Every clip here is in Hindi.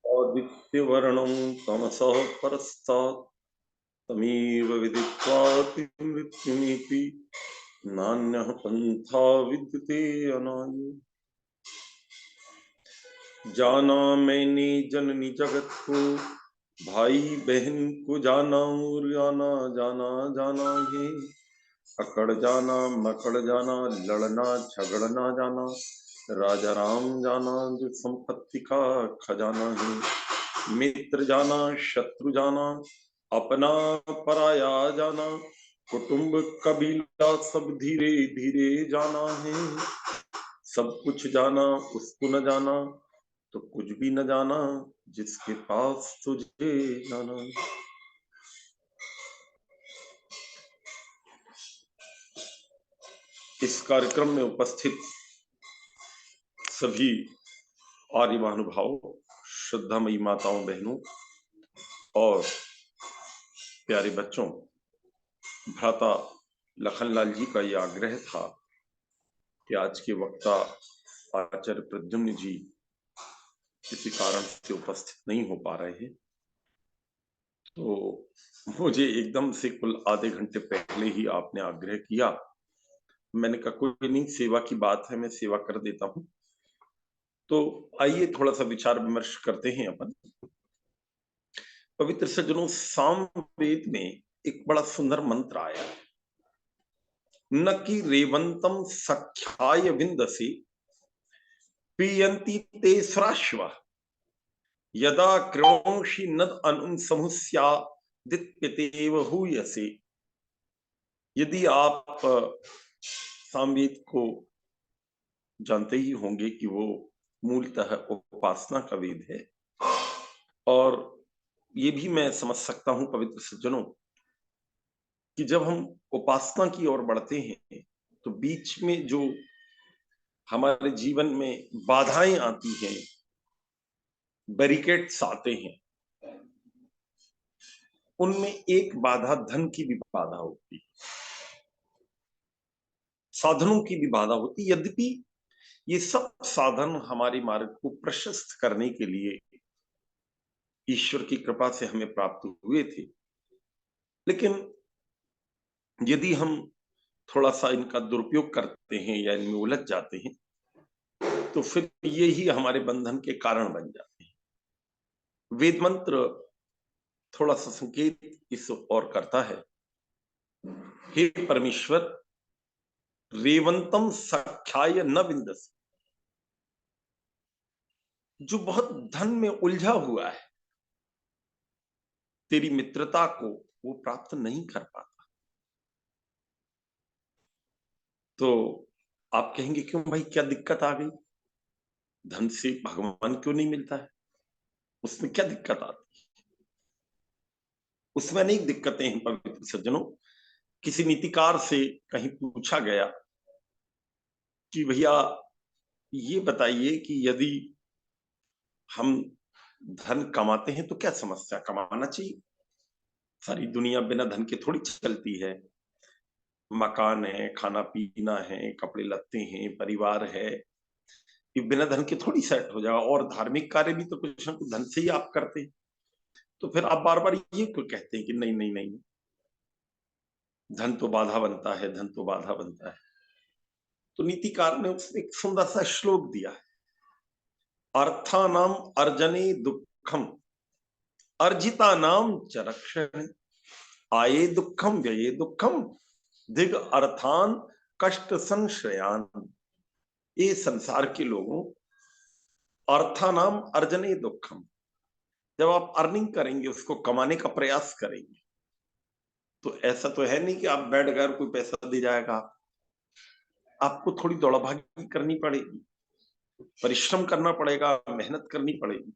आदित्यवर्णं तमसः परस्तात् तमेव विदित्वा मृत्युमिति नान्यः पन्था विद्यते अनाय। जाना मैंने जननी जगत को, भाई बहन को जाना और जाना जाना जाना है। अकड़ जाना मकड़ जाना, लड़ना झगड़ना जाना, राजा राम जाना जो संपत्ति का खजाना है। मित्र जाना शत्रु जाना, अपना पराया जाना, कुटुंब कबीला सब धीरे धीरे जाना है। सब कुछ जाना उसको न जाना तो कुछ भी न जाना, जिसके पास तुझे जाना। इस कार्यक्रम में उपस्थित सभी आर्य महानुभाव, श्रद्धामयी माताओं बहनों और प्यारे बच्चों, भ्राता लखनलाल जी का यह आग्रह था कि आज के वक्ता आचार्य प्रद्युम्न जी किसी कारण से उपस्थित नहीं हो पा रहे हैं, तो मुझे एकदम से कुल आधे घंटे पहले ही आपने आग्रह किया। मैंने कहा कोई नहीं, सेवा की बात है, मैं सेवा कर देता हूं। तो आइए थोड़ा सा विचार विमर्श करते हैं अपन। पवित्र सज्जनों, सामवेद में एक बड़ा सुंदर मंत्र आया, न कि रेवंतम सख्याय विंदसी पीयंती ते स्राश्व यदा कृणोषि नद अनु समुस्या दित्यतेव हूयसे। यदि आप सामवेद को जानते ही होंगे कि वो मूलतः उपासना का वेद है, और ये भी मैं समझ सकता हूं पवित्र सज्जनों कि जब हम उपासना की ओर बढ़ते हैं तो बीच में जो हमारे जीवन में बाधाएं आती हैं, बैरिकेड्स आते हैं, उनमें एक बाधा धन की भी बाधा होती है, साधनों की भी बाधा होती। यद्यपि ये सब साधन हमारे मार्ग को प्रशस्त करने के लिए ईश्वर की कृपा से हमें प्राप्त हुए थे, लेकिन यदि हम थोड़ा सा इनका दुरुपयोग करते हैं या इनमें उलझ जाते हैं तो फिर ये ही हमारे बंधन के कारण बन जाते हैं। वेद मंत्र थोड़ा सा संकेत इस और करता है, हे परमेश्वर, रेवंतम सख्याय न विंदस, जो बहुत धन में उलझा हुआ है, तेरी मित्रता को वो प्राप्त नहीं कर पाता। तो आप कहेंगे क्यों भाई, क्या दिक्कत आ गई? धन से भगवान क्यों नहीं मिलता है? उसमें क्या दिक्कत आती है? उसमें अनेक दिक्कतें हैं पवित्र सज्जनों। किसी नीतिकार से कहीं पूछा गया कि भैया ये बताइए कि यदि हम धन कमाते हैं तो क्या समस्या, कमाना चाहिए। सारी दुनिया बिना धन के थोड़ी चलती है। मकान है, खाना पीना है, कपड़े लत्ते हैं, परिवार है, ये बिना धन के थोड़ी सेट हो जाएगा। और धार्मिक कार्य भी तो कुछ ना कुछ धन से ही आप करते हैं। तो फिर आप बार बार ये क्यों कहते हैं कि नहीं नहीं नहीं, धन तो बाधा बनता है, धन तो बाधा बनता है। तो नीतिकार ने उसमें एक सुंदर सा श्लोक दिया है, अर्थानाम अर्जने दुखम अर्जिता नाम च रक्षणे, आये दुखम व्यये दुखम दिग अर्थान कष्ट संश्रयान। ये संसार के लोगों, अर्थानाम अर्जने दुखम, जब आप अर्निंग करेंगे, उसको कमाने का प्रयास करेंगे, तो ऐसा तो है नहीं कि आप बैठ गए कोई पैसा दे जाएगा। आपको थोड़ी दौड़ाभागी करनी पड़ेगी, परिश्रम करना पड़ेगा, मेहनत करनी पड़ेगी।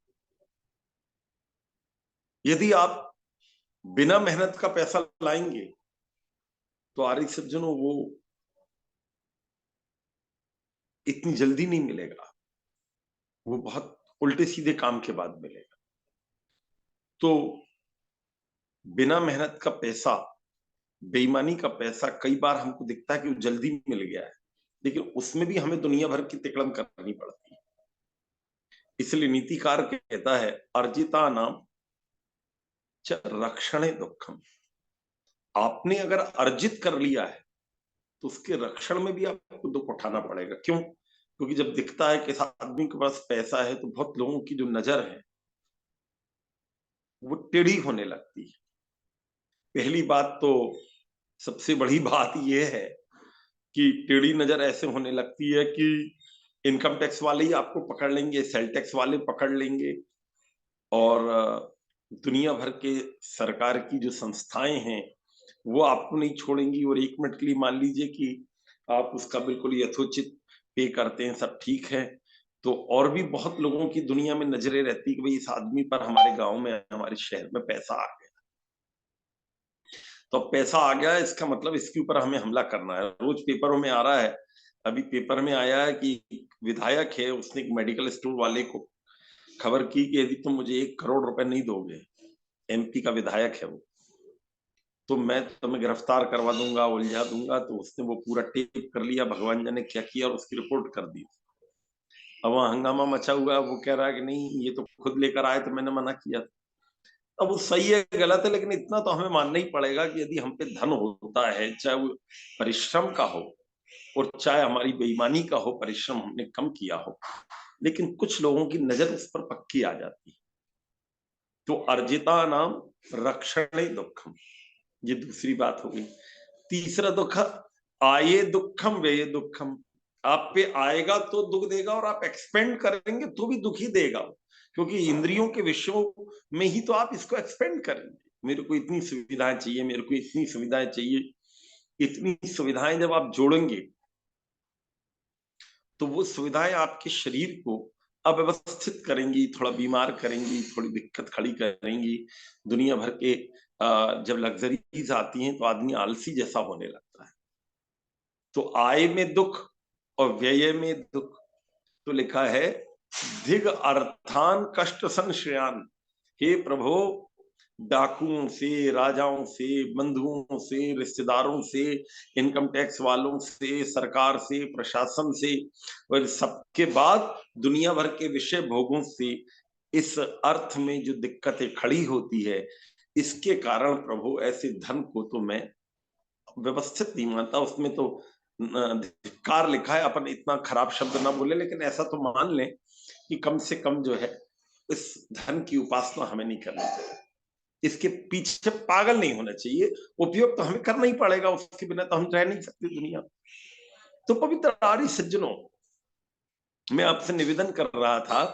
यदि आप बिना मेहनत का पैसा लाएंगे तो आर्य सज्जनों वो इतनी जल्दी नहीं मिलेगा, वो बहुत उल्टे सीधे काम के बाद मिलेगा। तो बिना मेहनत का पैसा, बेईमानी का पैसा, कई बार हमको दिखता है कि वो जल्दी मिल गया है, लेकिन उसमें भी हमें दुनिया भर की तिकड़म करनी पड़ती है। इसलिए नीतिकार कहता है अर्जिता नाम च रक्षणे दुखम। आपने अगर अर्जित कर लिया है तो उसके रक्षण में भी आपको दुख उठाना पड़ेगा। क्यों? क्योंकि जब दिखता है कि इस आदमी के पास पैसा है तो बहुत लोगों की जो नजर है वो टेढ़ी होने लगती है। पहली बात तो, सबसे बड़ी बात यह है कि टेढ़ी नजर ऐसे होने लगती है कि इनकम टैक्स वाले ही आपको पकड़ लेंगे, सेल टैक्स वाले पकड़ लेंगे, और दुनिया भर के सरकार की जो संस्थाएं हैं वो आपको नहीं छोड़ेंगी। और एक मिनट के लिए मान लीजिए कि आप उसका बिल्कुल यथोचित पे करते हैं, सब ठीक है, तो और भी बहुत लोगों की दुनिया में नजरें रहती कि भाई इस आदमी पर हमारे गांव में, हमारे शहर में पैसा आ गया। तो अब पैसा आ गया, इसका मतलब इसके ऊपर हमें हमला करना है। रोज पेपरों में आ रहा है, अभी पेपर में आया है कि विधायक है, उसने एक मेडिकल स्टोर वाले को खबर की कि यदि तुम मुझे 1 करोड़ रुपए नहीं दोगे, एमपी का विधायक है वो, तो मैं तुम्हें गिरफ्तार करवा दूंगा, उलझा दूंगा। तो उसने वो पूरा टेप कर लिया, भगवान जाने क्या किया, और उसकी रिपोर्ट कर दी। अब वहां हंगामा मचा हुआ, वो कह रहा है कि नहीं ये तो खुद लेकर आए, तो मैंने मना किया। अब वो सही है गलत है, लेकिन इतना तो हमें मानना ही पड़ेगा कि यदि हम पे धन होता है, चाहे वो परिश्रम का हो और चाहे हमारी बेईमानी का हो, परिश्रम हमने कम किया हो, लेकिन कुछ लोगों की नजर उस पर पक्की आ जाती है। तो अर्जिता नाम रक्षणे दुखम, ये दूसरी बात हो गई। तीसरा दुख, आये दुखम व्यय दुखम। आप पे आएगा तो दुख देगा, और आप एक्सपेंड करेंगे तो भी दुख ही देगा, क्योंकि इंद्रियों के विषयों में ही तो आप इसको एक्सपेंड करेंगे। मेरे को इतनी सुविधाएं चाहिए, मेरे को इतनी सुविधाएं चाहिए। इतनी सुविधाएं जब आप जोड़ेंगे तो वो सुविधाएं आपके शरीर को अव्यवस्थित करेंगी, थोड़ा बीमार करेंगी, थोड़ी दिक्कत खड़ी करेंगी। दुनिया भर के जब लग्जरीज आती हैं तो आदमी आलसी जैसा होने लगता है। तो आय में दुख और व्यय में दुख। तो लिखा है धिग अर्थान कष्ट संश्रयान। हे प्रभु, डाकुओं से, राजाओं से, बंधुओं से, रिश्तेदारों से, इनकम टैक्स वालों से, सरकार से, प्रशासन से, और सबके बाद दुनिया भर के विषय भोगों से इस अर्थ में जो दिक्कतें खड़ी होती है, इसके कारण प्रभु ऐसे धन को तो मैं व्यवस्थित नहीं मानता। उसमें तो धिक्कार लिखा है, अपन इतना खराब शब्द ना बोले, लेकिन ऐसा तो मान लें कि कम से कम जो है इस धन की उपासना हमें नहीं करनी चाहिए, इसके पीछे पागल नहीं होना चाहिए। उपयोग तो हमें करना ही पड़ेगा, उसके बिना तो हम रह नहीं सकते दुनिया। तो पवित्र आर्य सज्जनों, मैं आपसे निवेदन कर रहा था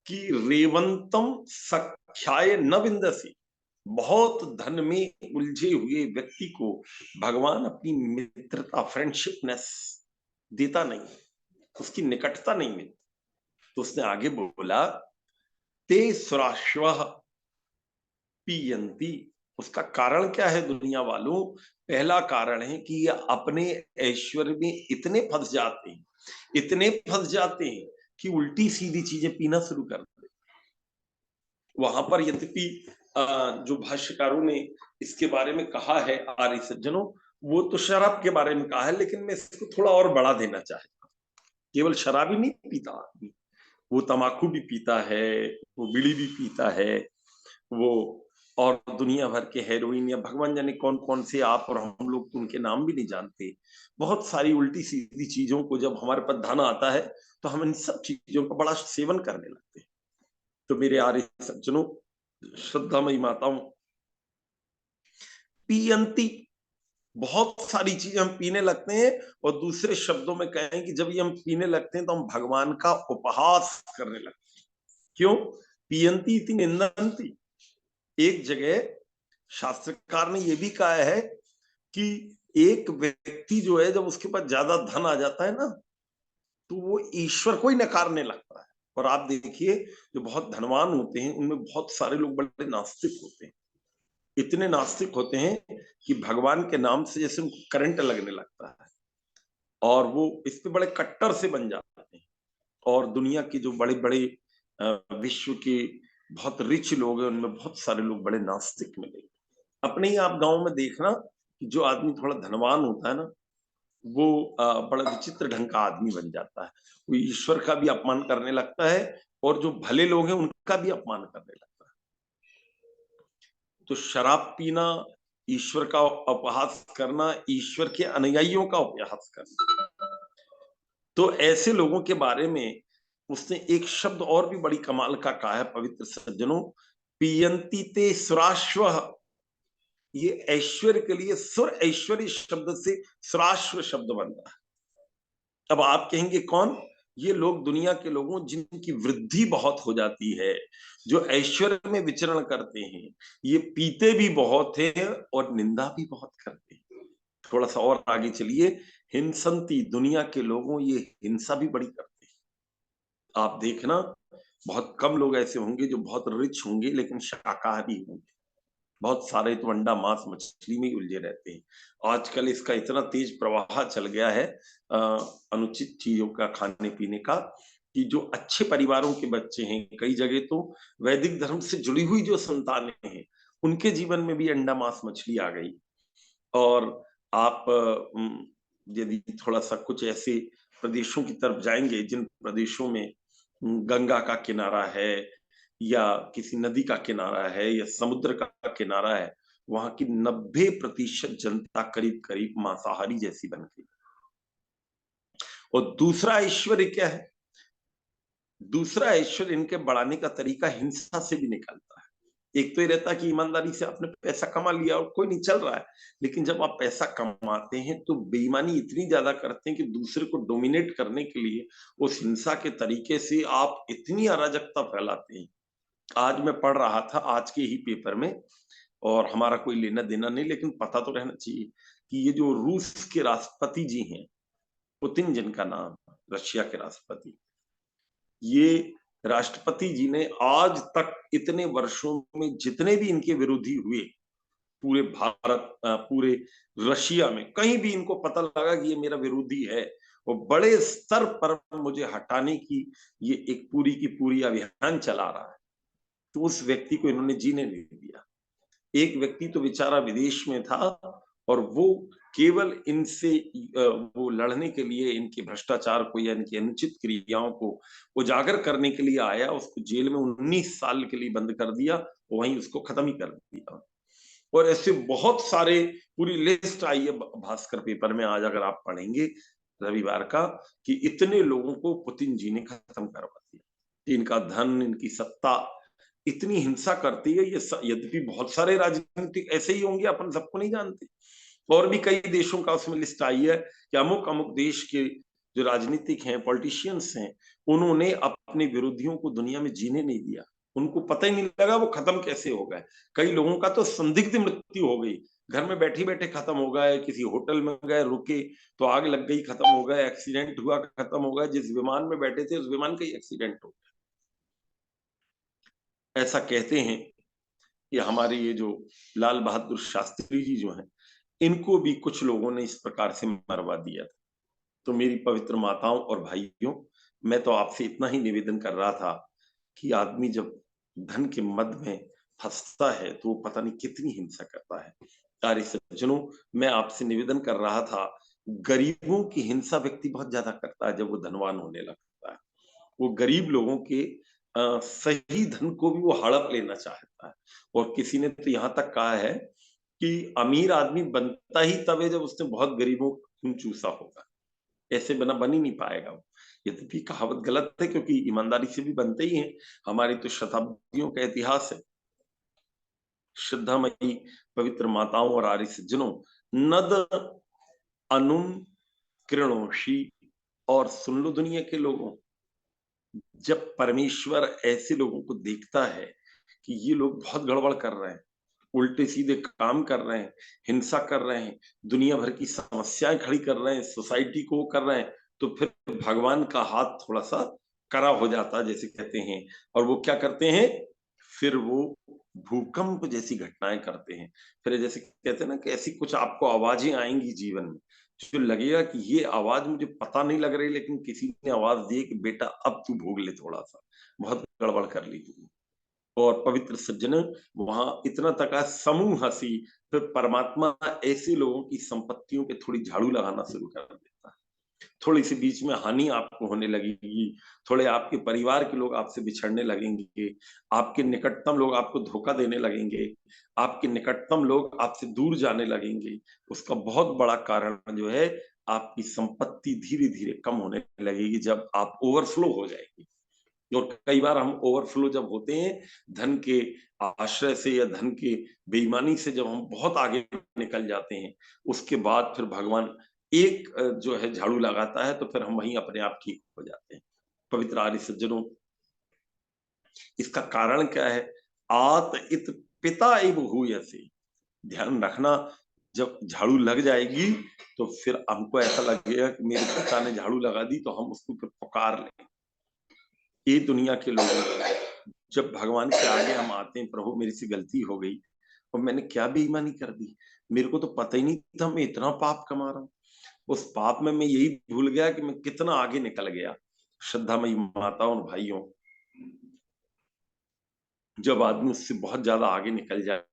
कि रेवंतम सख्याय न विंदसी। बहुत धन में उलझे हुए व्यक्ति को भगवान अपनी मित्रता, फ्रेंडशिपनेस देता नहीं, उसकी निकटता नहीं मिलती। तो उसने आगे बोला ते सुराश्व पीयंती। उसका कारण क्या है दुनिया वालों? पहला कारण है कि ये अपने ऐश्वर्य में इतने फंस जाते हैं, इतने फंस जाते हैं कि उल्टी सीधी चीजें पीना शुरू कर देते। वहां पर यद्यपि जो भाष्यकारों ने इसके बारे में कहा है आर्य सज्जनों, वो तो शराब के बारे में कहा है, लेकिन मैं इसको थोड़ा और बढ़ा देना चाहता हूँ। केवल शराब ही नहीं पीता आदमी, वो तमाकू भी पीता है, वो बीड़ी भी पीता है, वो और दुनिया भर के हेरोइन या भगवान जाने कौन कौन से, आप और हम लोग तो उनके नाम भी नहीं जानते। बहुत सारी उल्टी सीधी चीजों को जब हमारे पास धन आता है तो हम इन सब चीजों का बड़ा सेवन करने लगते हैं। तो मेरे आर्य सज्जनों, श्रद्धामयी माताओं, पियंती, बहुत सारी चीजें हम पीने लगते हैं, और दूसरे शब्दों में कहें कि जब ये हम पीने लगते हैं तो हम भगवान का उपहास करने लगते हैं। क्यों? पियंती इति निंदंती। एक जगह शास्त्रकार ने यह भी कहा है कि एक व्यक्ति जो है, जब उसके पास ज्यादा धन आ जाता है ना, तो वो ईश्वर को ही नकारने लगता है। और आप देखिए, जो बहुत धनवान होते हैं उनमें बहुत सारे लोग बड़े नास्तिक होते हैं। इतने नास्तिक होते हैं कि भगवान के नाम से जैसे उनको करंट लगने लगता है, और वो इस पे बड़े कट्टर से बन जाते हैं। और दुनिया के जो बड़े बड़े विश्व के बहुत रिच लोग हैं, उनमें बहुत सारे लोग बड़े नास्तिक मिलेंगे। अपने ही आप गांव में देखना कि जो आदमी थोड़ा धनवान होता है ना, वो बड़ा विचित्र ढंग का आदमी बन जाता है। वो ईश्वर का भी अपमान करने लगता है, और जो भले लोग हैं उनका भी अपमान करने लगता है। तो शराब पीना, ईश्वर का उपहास करना, ईश्वर के अनुयायियों का उपहास करना। तो ऐसे लोगों के बारे में उसने एक शब्द और भी बड़ी कमाल का कहा है पवित्र सज्जनों, पियंती ते सुराश्व। ये ऐश्वर्य के लिए सुर ऐश्वर्य शब्द से सुराश्व शब्द बन रहा है। अब आप कहेंगे कौन? ये लोग दुनिया के लोगों जिनकी वृद्धि बहुत हो जाती है, जो ऐश्वर्य में विचरण करते हैं, ये पीते भी बहुत हैं और निंदा भी बहुत करते हैं। थोड़ा सा और आगे चलिए, हिंसंती, दुनिया के लोगों ये हिंसा भी बड़ी करते हैं। आप देखना, बहुत कम लोग ऐसे होंगे जो बहुत रिच होंगे लेकिन शाकाहारी होंगे। बहुत सारे तो अंडा मांस मछली में ही उलझे रहते हैं। आजकल इसका इतना तेज प्रवाह चल गया है अनुचित चीजों का खाने पीने का, कि जो अच्छे परिवारों के बच्चे हैं, कई जगह तो वैदिक धर्म से जुड़ी हुई जो संतानें हैं, उनके जीवन में भी अंडा मांस मछली आ गई। और आप यदि थोड़ा सा कुछ ऐसे प्रदेशों की तरफ जाएंगे जिन प्रदेशों में गंगा का किनारा है या किसी नदी का किनारा है या समुद्र का किनारा है, वहां की 90% जनता करीब करीब मांसाहारी जैसी बन गई। और दूसरा ऐश्वर्य क्या है? दूसरा ऐश्वर्य इनके बढ़ाने का तरीका हिंसा से भी निकलता है। एक तो ये रहता है कि ईमानदारी से आपने पैसा कमा लिया और कोई नहीं चल रहा है, लेकिन जब आप पैसा कमाते हैं तो बेईमानी इतनी ज्यादा करते हैं कि दूसरे को डोमिनेट करने के लिए उस हिंसा के तरीके से आप इतनी अराजकता फैलाते हैं। आज मैं पढ़ रहा था आज के ही पेपर में, और हमारा कोई लेना देना नहीं लेकिन पता तो रहना चाहिए, कि ये जो रूस के राष्ट्रपति जी हैं, पुतिन जिनका नाम, रशिया के राष्ट्रपति, ये राष्ट्रपति जी ने आज तक इतने वर्षों में जितने भी इनके विरोधी हुए, पूरे भारत पूरे रशिया में कहीं भी इनको पता लगा कि ये मेरा विरोधी है, वो बड़े स्तर पर मुझे हटाने की ये एक पूरी की पूरी अभियान चला रहा है। तो उस व्यक्ति को इन्होंने जीने नहीं दिया। एक व्यक्ति तो बेचारा विदेश में था और वो केवल इनसे वो लड़ने के लिए, इनके भ्रष्टाचार को या इनकी अनुचित क्रियाओं को उजागर करने के लिए आया, उसको जेल में 19 साल के लिए बंद कर दिया, वहीं उसको खत्म ही कर दिया। और ऐसे बहुत सारे, पूरी लिस्ट आई है भास्कर पेपर में आज अगर आप पढ़ेंगे रविवार का, कि इतने लोगों को पुतिन जी ने खत्म करवा दिया। इनका धन, इनकी सत्ता इतनी हिंसा करती है। ये यद्यपि बहुत सारे राजनीतिक ऐसे ही होंगे, अपन सबको नहीं जानते, और भी कई देशों का उसमें लिस्ट आई है कि अमुक अमुक देश के जो राजनीतिक हैं, पॉलिटिशियंस हैं, उन्होंने अपने विरोधियों को दुनिया में जीने नहीं दिया। उनको पता ही नहीं लगा वो खत्म कैसे हो गए। कई लोगों का तो संदिग्ध मृत्यु हो गई, घर में बैठे बैठे खत्म हो गए, किसी होटल में गए रुके तो आग लग गई खत्म हो गए, एक्सीडेंट हुआ खत्म हो गए, जिस विमान में बैठे थे उस विमान का ही एक्सीडेंट हो गया। ऐसा कहते हैं कि हमारे ये जो लाल बहादुर शास्त्री जी जो हैं, इनको भी कुछ लोगों ने इस प्रकार से मरवा दिया था। तो मेरी पवित्र माताओं और भाइयों, मैं तो आपसे इतना ही निवेदन कर रहा था कि आदमी जब धन के मद में फंसता है तो वो पता नहीं कितनी हिंसा करता है। सारे सज्जनों, मैं आपसे निवेदन कर रहा था, गरीबों की हिंसा व्यक्ति बहुत ज्यादा करता है जब वो धनवान होने लगता है। वो गरीब लोगों के सही धन को भी वो हड़प लेना चाहता है। और किसी ने तो यहाँ तक कहा है कि अमीर आदमी बनता ही तब है जब उसने बहुत गरीबों का खून चूसा होगा, ऐसे बना बन ही नहीं पाएगा वो। यद्यपि कहावत गलत है क्योंकि ईमानदारी से भी बनते ही हैं। हमारी तो शताब्दियों का इतिहास है। श्रद्धामयी पवित्र माताओं और आर्य सज्जनों, नद अनुम कृणोषि, और सुन लो दुनिया के लोगों, जब परमेश्वर ऐसे लोगों को देखता है कि ये लोग बहुत गड़बड़ कर रहे हैं, उल्टे सीधे काम कर रहे हैं, हिंसा कर रहे हैं, दुनिया भर की समस्याएं खड़ी कर रहे हैं, सोसाइटी को कर रहे हैं, तो फिर भगवान का हाथ थोड़ा सा कड़ा हो जाता है जैसे कहते हैं। और वो क्या करते हैं? फिर वो भूकंप जैसी घटनाएं करते हैं। फिर जैसे कहते हैं ना कि ऐसी कुछ आपको आवाजें आएंगी जीवन में, जो लगेगा कि ये आवाज मुझे पता नहीं लग रही, लेकिन किसी ने आवाज दी कि बेटा अब तू भोग ले, थोड़ा सा बहुत गड़बड़ कर ली तूने। और पवित्र सज्जन, वहां इतना तक है समूह हंसी, फिर परमात्मा ऐसे लोगों की संपत्तियों पे थोड़ी झाड़ू लगाना शुरू कर देता है। थोड़ी सी बीच में हानि आपको होने लगेगी, थोड़े आपके परिवार के लोग आपसे बिछड़ने लगेंगे, आपके निकटतम लोग आपको धोखा देने लगेंगे, आपके निकटतम लोग आपसे दूर जाने लगेंगे। उसका बहुत बड़ा कारण जो है, आपकी संपत्ति धीरे-धीरे कम होने लगेगी जब आप ओवरफ्लो हो जाएगी। और कई बार हम ओवरफ्लो जब होते हैं, धन के आश्रय से या धन के बेईमानी से जब हम बहुत आगे निकल जाते हैं, उसके बाद फिर भगवान एक जो है झाड़ू लगाता है, तो फिर हम वहीं अपने आप ठीक हो जाते हैं। पवित्र आर्य सज्जनों, इसका कारण क्या है? आत इत पिता एव भूयसे। ध्यान रखना, जब झाड़ू लग जाएगी, तो फिर हमको ऐसा लगेगा कि मेरे पिता ने झाड़ू लगा दी, तो हम उसको फिर पुकार लें। ये दुनिया के लोग हैं। जब भगवान के आगे हम आते हैं, प्रभु मेरे से गलती हो गई और मैंने क्या बेईमानी कर दी, मेरे को तो पता ही नहीं था मैं इतना पाप कमा रहा हूँ। उस पाप में मैं यही भूल गया कि मैं कितना आगे निकल गया। श्रद्धामयी माताओं और भाइयों, जब आदमी उससे बहुत ज्यादा आगे निकल जाए,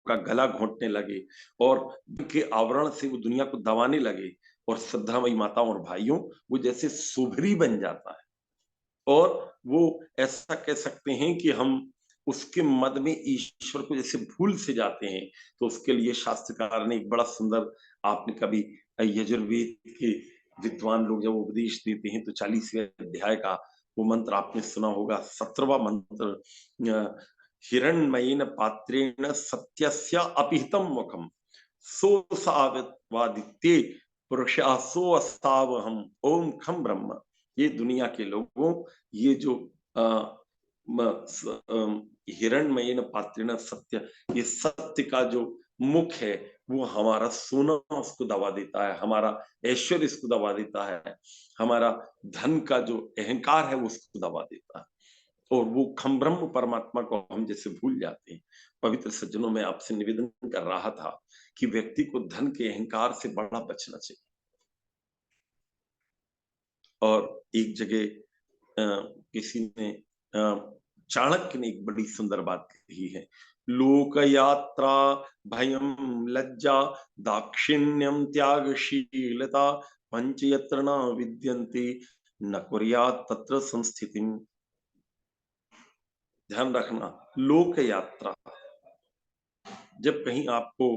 का गला घोंटने लगे और के आवरण से वो दुनिया को दबाने लगे, और श्रद्धामयी माताओं और भाइयों, वो जैसे सुभरी बन जाता है। और वो ऐसा कह सकते हैं कि हम उसके मद में ईश्वर को जैसे भूल से जाते हैं। तो उसके लिए शास्त्रकार ने एक बड़ा सुंदर, आपने कभी यजुर्वेद के विद्वान लोग जब उपदेश देते हैं, तो 40वें अध्याय का वो मंत्र आपने सुना होगा, 17वां मंत्र, हिरण्मयेन पात्रेण सत्यस्य अपिहितम मुखम सो सावित्वादित्ये पुरुषा सो अस्तावहम ओम खम ब्रह्म। ये दुनिया के लोगों, ये जो हिरण्मयेन पात्रेण सत्य, ये सत्य का जो मुख है, वो हमारा सोना उसको दबा देता है, हमारा ऐश्वर्य इसको दबा देता है, हमारा धन का जो अहंकार है वो उसको दबा देता है, और वो खम ब्रह्म परमात्मा को हम जैसे भूल जाते हैं। पवित्र सज्जनों, में आपसे निवेदन कर रहा था कि व्यक्ति को धन के अहंकार से बड़ा बचना चाहिए। और एक जगह किसी ने, चाणक्य ने एक बड़ी सुंदर बात कही है, लोक यात्रा भयम लज्जा दाक्षिण्यम त्यागशीलता पंच यत्र न विद्यन्ते न कुर्यात् तत्र संस्थितिम। ध्यान रखना, लोक यात्रा, जब कहीं आपको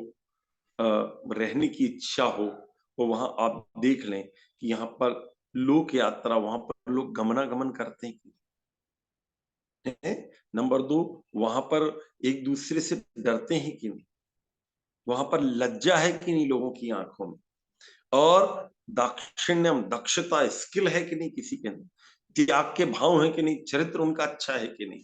रहने की इच्छा हो, तो वहां आप देख लें कि यहाँ पर लोक यात्रा, वहां पर लोग गमनागमन करते हैं। नंबर 2, वहां पर एक दूसरे से डरते हैं कि नहीं, वहां पर लज्जा है कि नहीं लोगों की आंखों में, और दाक्षिण्यम, दक्षता, स्किल है कि नहीं किसी के अंदर, त्याग के भाव है कि नहीं, चरित्र उनका अच्छा है कि नहीं।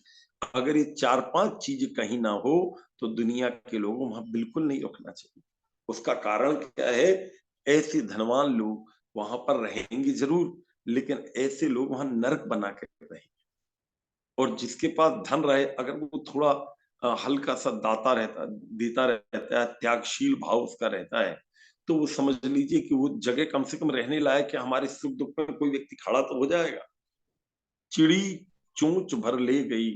अगर ये 4-5 चीजें कहीं ना हो, तो दुनिया के लोगों वहां बिल्कुल नहीं रुकना चाहिए। उसका कारण क्या है? ऐसे धनवान लोग वहां पर रहेंगे जरूर, लेकिन ऐसे लोग वहां नरक बना के रहेंगे। और जिसके पास धन रहे, अगर वो थोड़ा हल्का सा दाता रहता, देता रहता है, त्यागशील भाव उसका रहता है, तो वो समझ लीजिए कि वो जगह कम से कम रहने लायक है, हमारे सुख दुख में कोई व्यक्ति खड़ा तो हो जाएगा। चिड़ी चोंच भर ले गई,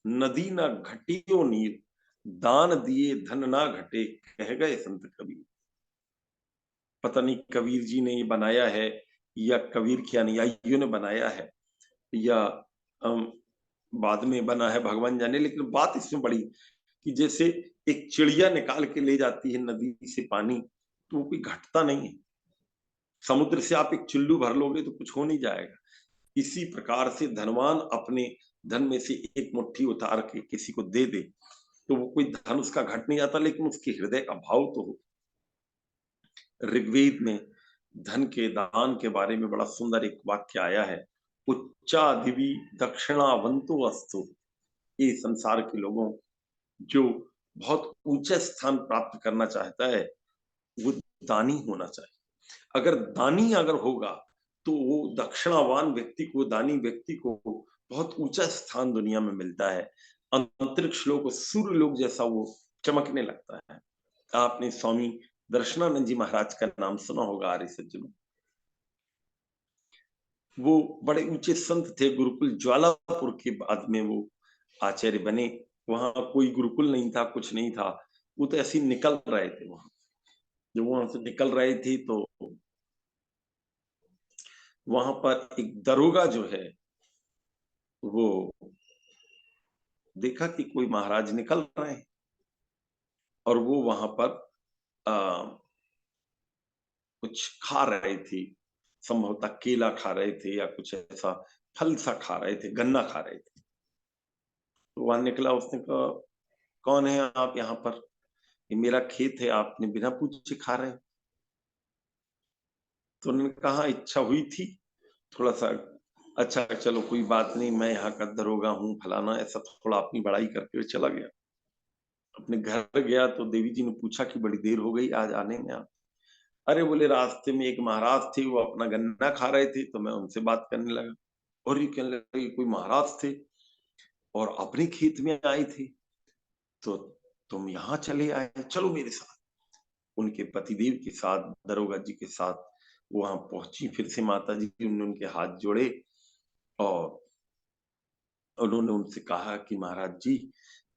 नदी ना घटियो नीर, दान दिए धन ना घटे, कह गए संत कबीर। पता नहीं कबीर जी ने ये बनाया है, या कबीर के अनुयायियों ने बनाया है, या बाद में बना है, भगवान जाने। लेकिन बात इसमें बड़ी कि जैसे एक चिड़िया निकाल के ले जाती है नदी से पानी, तो वो कोई घटता नहीं है। समुद्र से आप एक चिल्लू भर लोगे तो कुछ हो नहीं जाएगा। इसी प्रकार से धनवान अपने धन में से एक मुट्ठी उतार के किसी को दे दे, तो वो कोई धन उसका घट नहीं जाता, लेकिन उसके हृदय का भाव तो हो। ऋग्वेद में धन के दान के बारे में बड़ा सुंदर एक वाक्य आया है, उच्चा दिवी दक्षिणावंतो अस्तु। ये संसार के लोगों, जो बहुत ऊंचा स्थान प्राप्त करना चाहता है, वो दानी होना चाहिए। अगर दानी अगर होगा, तो वो दक्षिणावान व्यक्ति को, दानी व्यक्ति को बहुत ऊंचा स्थान दुनिया में मिलता है। अंतरिक्ष लोग, सूर्य लोग जैसा वो चमकने लगता है। आपने स्वामी दर्शनानंद जी महाराज का नाम सुना होगा, आर्य सज्जनों। वो बड़े ऊंचे संत थे, गुरुकुल ज्वालापुर के बाद में वो आचार्य बने। वहां कोई गुरुकुल नहीं था, कुछ नहीं था, वो तो ऐसे ही निकल रहे थे वहां। जब वहां से निकल रहे थे तो वहां पर एक दरोगा जो है वो देखा कि कोई महाराज निकल रहे हैं और वो वहां पर आ, कुछ खा रहे थे, संभवतः केला खा रहे थे या कुछ ऐसा फल सा खा रहे थे, गन्ना खा रहे थे। तो वहां निकला, उसने कहा कौन है आप यहाँ पर, ये मेरा खेत है, आपने बिना पूछे खा रहे हो। तो उन्होंने कहा इच्छा हुई थी थोड़ा सा, अच्छा चलो कोई बात नहीं, मैं यहाँ का दरोगा हूँ फलाना, ऐसा थोड़ा अपनी बड़ाई करके हुए चला गया। अपने घर गया तो देवी जी ने पूछा कि बड़ी देर हो गई आज आने में आप। अरे बोले रास्ते में एक महाराज थे, वो अपना गन्ना खा रहे थे तो मैं उनसे बात करने लगा। और ये कहने लगे कोई महाराज थे और अपने खेत में आए थे, तो तुम यहाँ चले आए, चलो मेरे साथ। उनके पतिदेव के साथ, दरोगा जी के साथ वहां पहुंची। फिर से माता जी ने उनके हाथ जोड़े और उन्होंने उनसे कहा कि महाराज जी,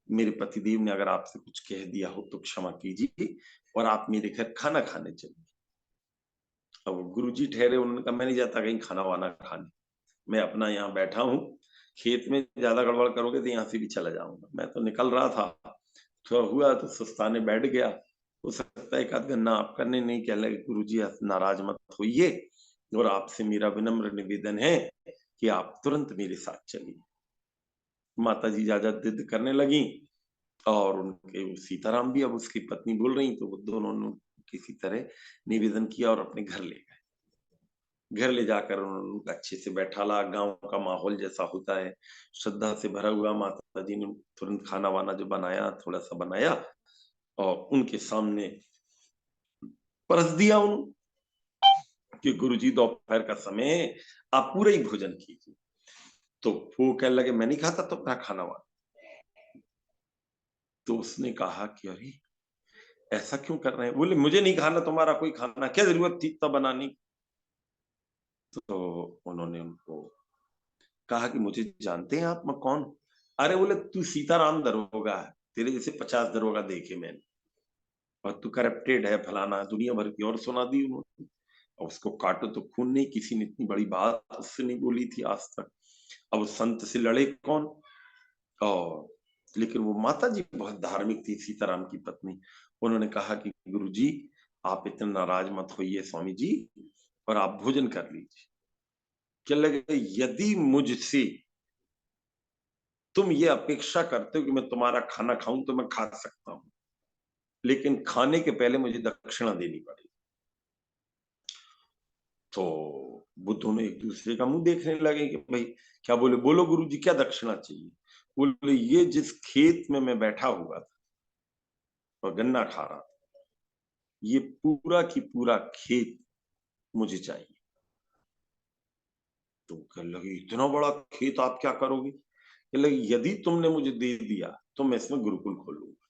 मेरे पतिदेव ने अगर आपसे कुछ कह दिया हो तो क्षमा कीजिए और आप मेरे घर खाना खाने चलिए। अब गुरु जी ठहरे, उन्होंने कहा मैं नहीं जाता कहीं खाना वाना खाने, मैं अपना यहाँ बैठा हूँ, खेत में ज्यादा गड़बड़ करोगे तो यहाँ से भी चला जाऊंगा। मैं तो निकल रहा था, थोड़ा हुआ तो सुस्ताने बैठ गया, हो सकता है एक आध गन्ना आप करने नहीं। कह लगे गुरु जी नाराज मत होइए और आपसे मेरा विनम्र निवेदन है कि आप तुरंत मेरे साथ चलिए। माता जी इजाजत जिद करने लगी और उनके सीताराम भी, अब उसकी पत्नी बोल रही तो वो दोनों ने किसी तरह निवेदन किया और अपने घर ले गए। घर ले जाकर उन्होंने अच्छे से बैठाला, गांव का माहौल जैसा होता है श्रद्धा से भरा हुआ। माता जी ने तुरंत खाना वाना जो बनाया, थोड़ा सा बनाया और उनके सामने परस दिया उन्होंने कि गुरुजी दोपहर का समय, आप पूरा ही भोजन कीजिए। तो वो कहने लगे मैं नहीं खाता तो अपना खाना वाना। तो उसने कहा कि अरे ऐसा क्यों कर रहे हैं, बोले मुझे नहीं खाना तुम्हारा कोई खाना, क्या जरूरत थी तब बनाने की। तो उन्होंने उनको कहा कि मुझे जानते हैं आप, मैं कौन। अरे बोले तू सीताराम दरोगा है, तेरे जैसे 50 दरोगा देखे मैंने, और तू करप्टेड है फलाना, दुनिया भर की और सुना दी उन्होंने। और उसको काटो तो खून नहीं, किसी ने इतनी बड़ी बात उससे नहीं बोली थी आज तक। अब उस संत से लड़े कौन। और लेकिन वो माता जी बहुत धार्मिक थी, सीताराम की पत्नी। उन्होंने कहा कि गुरु जी आप इतने नाराज मत होइए स्वामी जी, और आप भोजन कर लीजिए। क्या लगे यदि मुझसे तुम ये अपेक्षा करते हो कि मैं तुम्हारा खाना खाऊं तो मैं खा सकता हूं, लेकिन खाने के पहले मुझे दक्षिणा देनी पड़ेगी। तो वो दोनों एक दूसरे का मुंह देखने लगे कि भाई क्या बोले, बोलो गुरु जी क्या दक्षिणा चाहिए। बोले ये जिस खेत में मैं बैठा हुआ था और गन्ना खा रहा था, ये पूरा की पूरा खेत मुझे चाहिए। तो कहने लगे इतना बड़ा खेत आप क्या करोगे। कहने लगे यदि तुमने मुझे दे दिया तो मैं इसमें गुरुकुल खोलूंगा।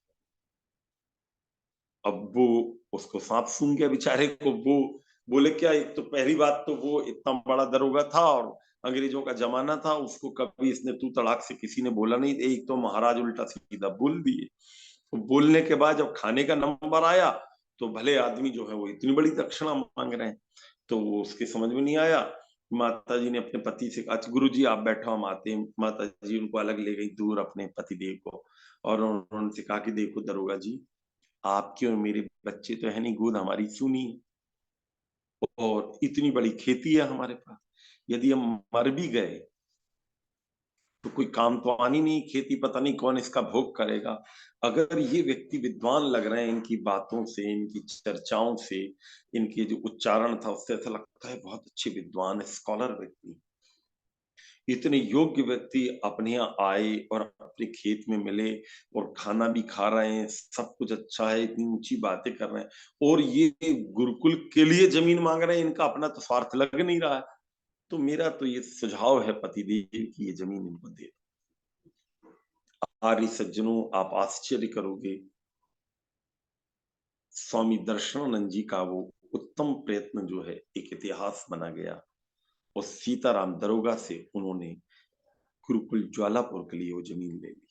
अब वो उसको सांप सूंघ गया बेचारे को। वो बोले क्या, एक तो पहली बात तो वो इतना बड़ा दरोगा था और अंग्रेजों का जमाना था, उसको कभी इसने तू तड़ाक से किसी ने बोला नहीं। एक तो महाराज उल्टा सीधा बोल दिए, तो बोलने के बाद जब खाने का नंबर आया तो भले आदमी जो है वो इतनी बड़ी दक्षिणा मांग रहे हैं। तो वो उसके समझ में नहीं आया। माता जी ने अपने पति से कहा गुरु जी आप बैठो हम आते हैं। माता जी उनको अलग ले गई दूर अपने पति देव को, और उन्होंने कहा कि देखो दरोगा जी, आपके और मेरे बच्चे तो है नहीं, गोद हमारी सुनी और इतनी बड़ी खेती है हमारे पास, यदि हम मर भी गए तो कोई काम तो आनी नहीं खेती, पता नहीं कौन इसका भोग करेगा। अगर ये व्यक्ति विद्वान लग रहे हैं, इनकी बातों से, इनकी चर्चाओं से, इनके जो उच्चारण था उससे ऐसा लगता है बहुत अच्छे विद्वान स्कॉलर व्यक्ति, इतने योग्य व्यक्ति अपने यहाँ आए और अपने खेत में मिले और खाना भी खा रहे हैं, सब कुछ अच्छा है, इतनी ऊंची बातें कर रहे हैं और ये गुरुकुल के लिए जमीन मांग रहे हैं, इनका अपना तो स्वार्थ लग नहीं रहा है। तो मेरा तो ये सुझाव है पतिदेव की ये जमीन इनको दे। आर्य सज्जनों आप आश्चर्य करोगे, स्वामी दर्शनानंद जी का वो उत्तम प्रयत्न जो है एक इतिहास बना गया। और सीताराम दरोगा से उन्होंने गुरुकुल ज्वालापुर के लिए वो जमीन ले ली।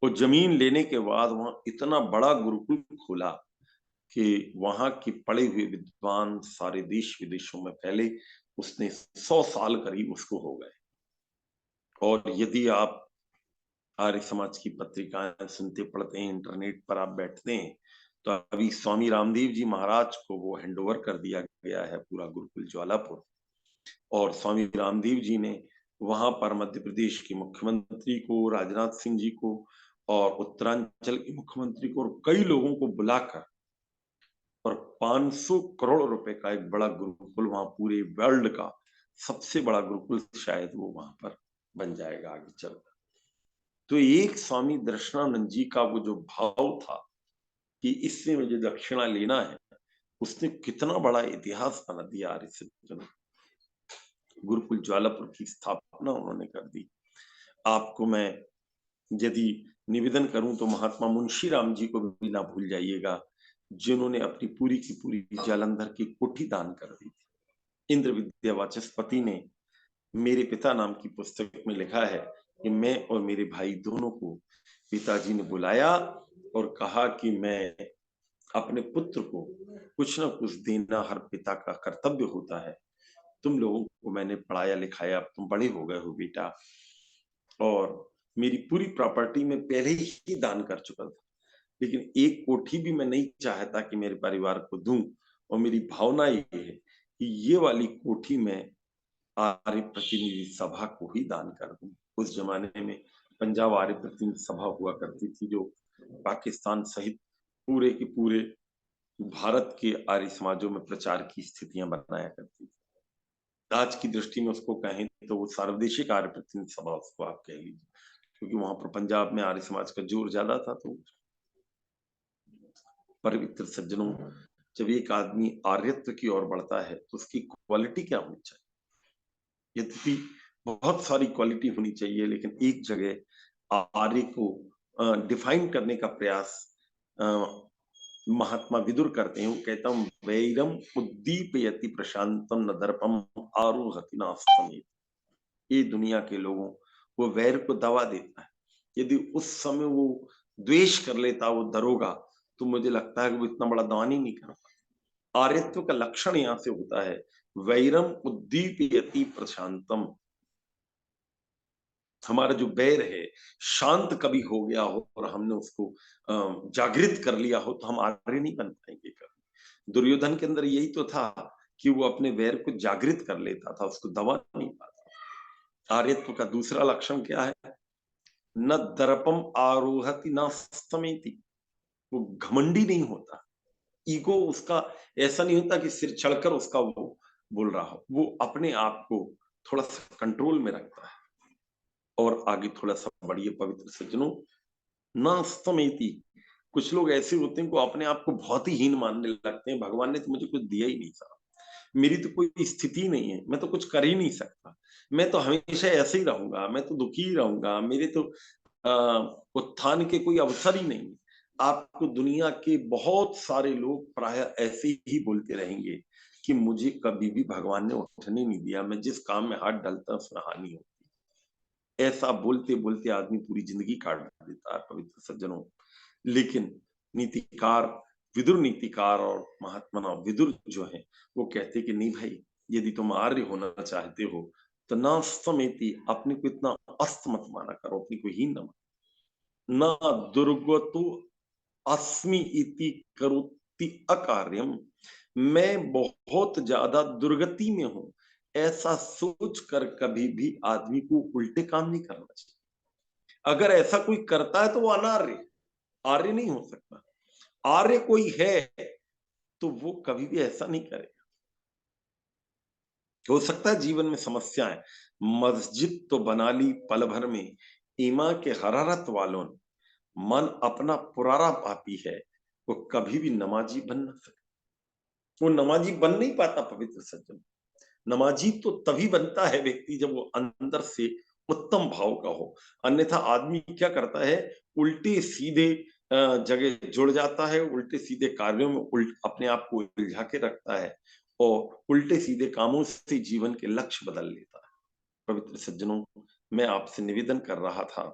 वो जमीन लेने के बाद वहां इतना बड़ा गुरुकुल खोला कि वहां के पढ़े हुए विद्वान सारे देश विदेशों में फैले। उसने 100 साल करीब उसको हो गए। और यदि आप आर्य समाज की पत्रिकाएं सुनते पढ़ते हैं, इंटरनेट पर आप बैठते हैं, तो अभी स्वामी रामदेव जी महाराज को वो हैंडओवर कर दिया गया है पूरा गुरुकुल ज्वालापुर। और स्वामी रामदेव जी ने वहां पर मध्य प्रदेश के मुख्यमंत्री को, राजनाथ सिंह जी को और उत्तरांचल के मुख्यमंत्री को और कई लोगों को बुलाकर और 500 करोड़ रुपए का एक बड़ा गुरुकुल, वहां पूरे वर्ल्ड का सबसे बड़ा गुरुकुल शायद वो वहां पर बन जाएगा आगे चलकर। तो एक स्वामी दर्शनानंद जी का वो जो भाव था कि इससे मुझे दक्षिणा लेना है, उसने कितना बड़ा इतिहास बना दिया आर्य सज्जनों। गुरुकुल ज्वालापुर की स्थापना उन्होंने कर दी। आपको मैं यदि निवेदन करूं तो महात्मा मुंशी राम जी को भी ना भूल जाइएगा, जिन्होंने अपनी पूरी की पूरी जालंधर की कोठी दान कर दी थी। इंद्र विद्या वाचस्पति ने मेरे पिता नाम की पुस्तक में लिखा है कि मैं और मेरे भाई दोनों को पिताजी ने बुलाया और कहा कि मैं अपने पुत्र को कुछ ना कुछ देना हर पिता का कर्तव्य होता है। तुम लोगों को मैंने पढ़ाया लिखाया, अब तुम बड़े हो गए हो बेटा, और मेरी पूरी प्रॉपर्टी में पहले ही दान कर चुका था, लेकिन एक कोठी भी मैं नहीं चाहता कि मेरे परिवार को दूं। और मेरी भावना ये है कि ये वाली कोठी मैं आर्य प्रतिनिधि सभा को ही दान कर दूं। उस जमाने में पंजाब आर्य प्रतिनिधि सभा हुआ करती थी, जो पाकिस्तान सहित पूरे के पूरे भारत के आर्य समाजों में प्रचार की स्थितियां बनाया करती थी। आज की दृष्टि में उसको कहें तो वो सार्वदेशिक आर्य प्रतिनिधि सभा उसको आप कह लीजिए, क्योंकि वहां पर पंजाब में आर्य समाज का जोर ज्यादा था। तो पवित्र सज्जनों, जब एक आदमी आर्यत्व की ओर बढ़ता है तो उसकी क्वालिटी क्या होनी चाहिए? यद्यपि बहुत सारी क्वालिटी होनी चाहिए, लेकिन एक जगह आर्य को डिफाइन करने का प्रयास महात्मा विदुर करते हैं। वो कहता हूं, वैरम उद्दीपयति प्रशांतम न दर्पम आरोहति नास्तमेत। ये दुनिया के लोगों, वो वैर को दवा देता है। यदि उस समय वो द्वेष कर लेता वो दरोगा, तो मुझे लगता है कि वो इतना बड़ा दान ही नहीं कर पाता। आर्यत्व का लक्षण यहां से होता है, वैरम उद्दीपयति प्रशांतम। हमारा जो बैर है शांत कभी हो गया हो और हमने उसको जागृत कर लिया हो, तो हम आर्य नहीं बन पाएंगे कभी। दुर्योधन के अंदर यही तो था कि वो अपने वैर को जागृत कर लेता था, उसको दबा नहीं पाता। आर्यत्व का दूसरा लक्षण क्या है? न दर्पम आरोहति न स्तमेति। वो घमंडी नहीं होता। ईगो उसका ऐसा नहीं होता कि सिर चढ़कर उसका वो बोल रहा हो। वो अपने आप को थोड़ा सा कंट्रोल में रखता है। और आगे थोड़ा सा बढ़िए पवित्र सज्जनों, न स्तमेति। कुछ लोग ऐसे होते हैं को अपने आप को बहुत ही हीन मानने लगते हैं, भगवान ने तो मुझे कुछ दिया ही नहीं था, मेरी तो कोई स्थिति नहीं है, मैं तो कुछ कर ही नहीं सकता, मैं तो हमेशा ऐसे ही रहूंगा, मैं तो दुखी ही रहूंगा, मेरे तो उत्थान के कोई अवसर ही नहीं। आपको दुनिया के बहुत सारे लोग प्राय ऐसे ही बोलते रहेंगे कि मुझे कभी भी भगवान ने उठने नहीं दिया, मैं जिस काम में हाथ डालता उसमें हानि होती। ऐसा बोलते बोलते आदमी पूरी जिंदगी काट देता है पवित्र सज्जनों। लेकिन नीतिकार, विदुर नीतिकार और महात्मा विदुर जो है, वो कहते कि नहीं भाई, यदि तुम आर्य होना चाहते हो तो ना समेति, अपने को इतना अस्त मत माना करो, अपनी को हीन न ना दुर्गतो अस्मि इति करोति अकार्यम। मैं बहुत ज्यादा दुर्गति में हूं, ऐसा सोच कर कभी भी आदमी को उल्टे काम नहीं करना चाहिए। अगर ऐसा कोई करता है तो वो अनार्य, आर्य नहीं हो सकता। आर्य कोई है तो वो कभी भी ऐसा नहीं करेगा। हो सकता है जीवन में समस्याएं, मस्जिद तो बना ली पल भर में, ईमा के हरारत वालों, मन अपना पुरारा पापी है, वो कभी भी नमाजी बन ना सकता। वो नमाजी बन नहीं पाता पवित्र सज्जन। नमाजी तो तभी बनता है व्यक्ति जब वो अंदर से उत्तम भाव का हो। अन्यथा आदमी क्या करता है, उल्टे सीधे जगह जुड़ जाता है, उल्टे सीधे कार्यों में अपने आप को उलझा के रखता है और उल्टे सीधे कामों से जीवन के लक्ष्य बदल लेता है। पवित्र सज्जनों, मैं आपसे निवेदन कर रहा था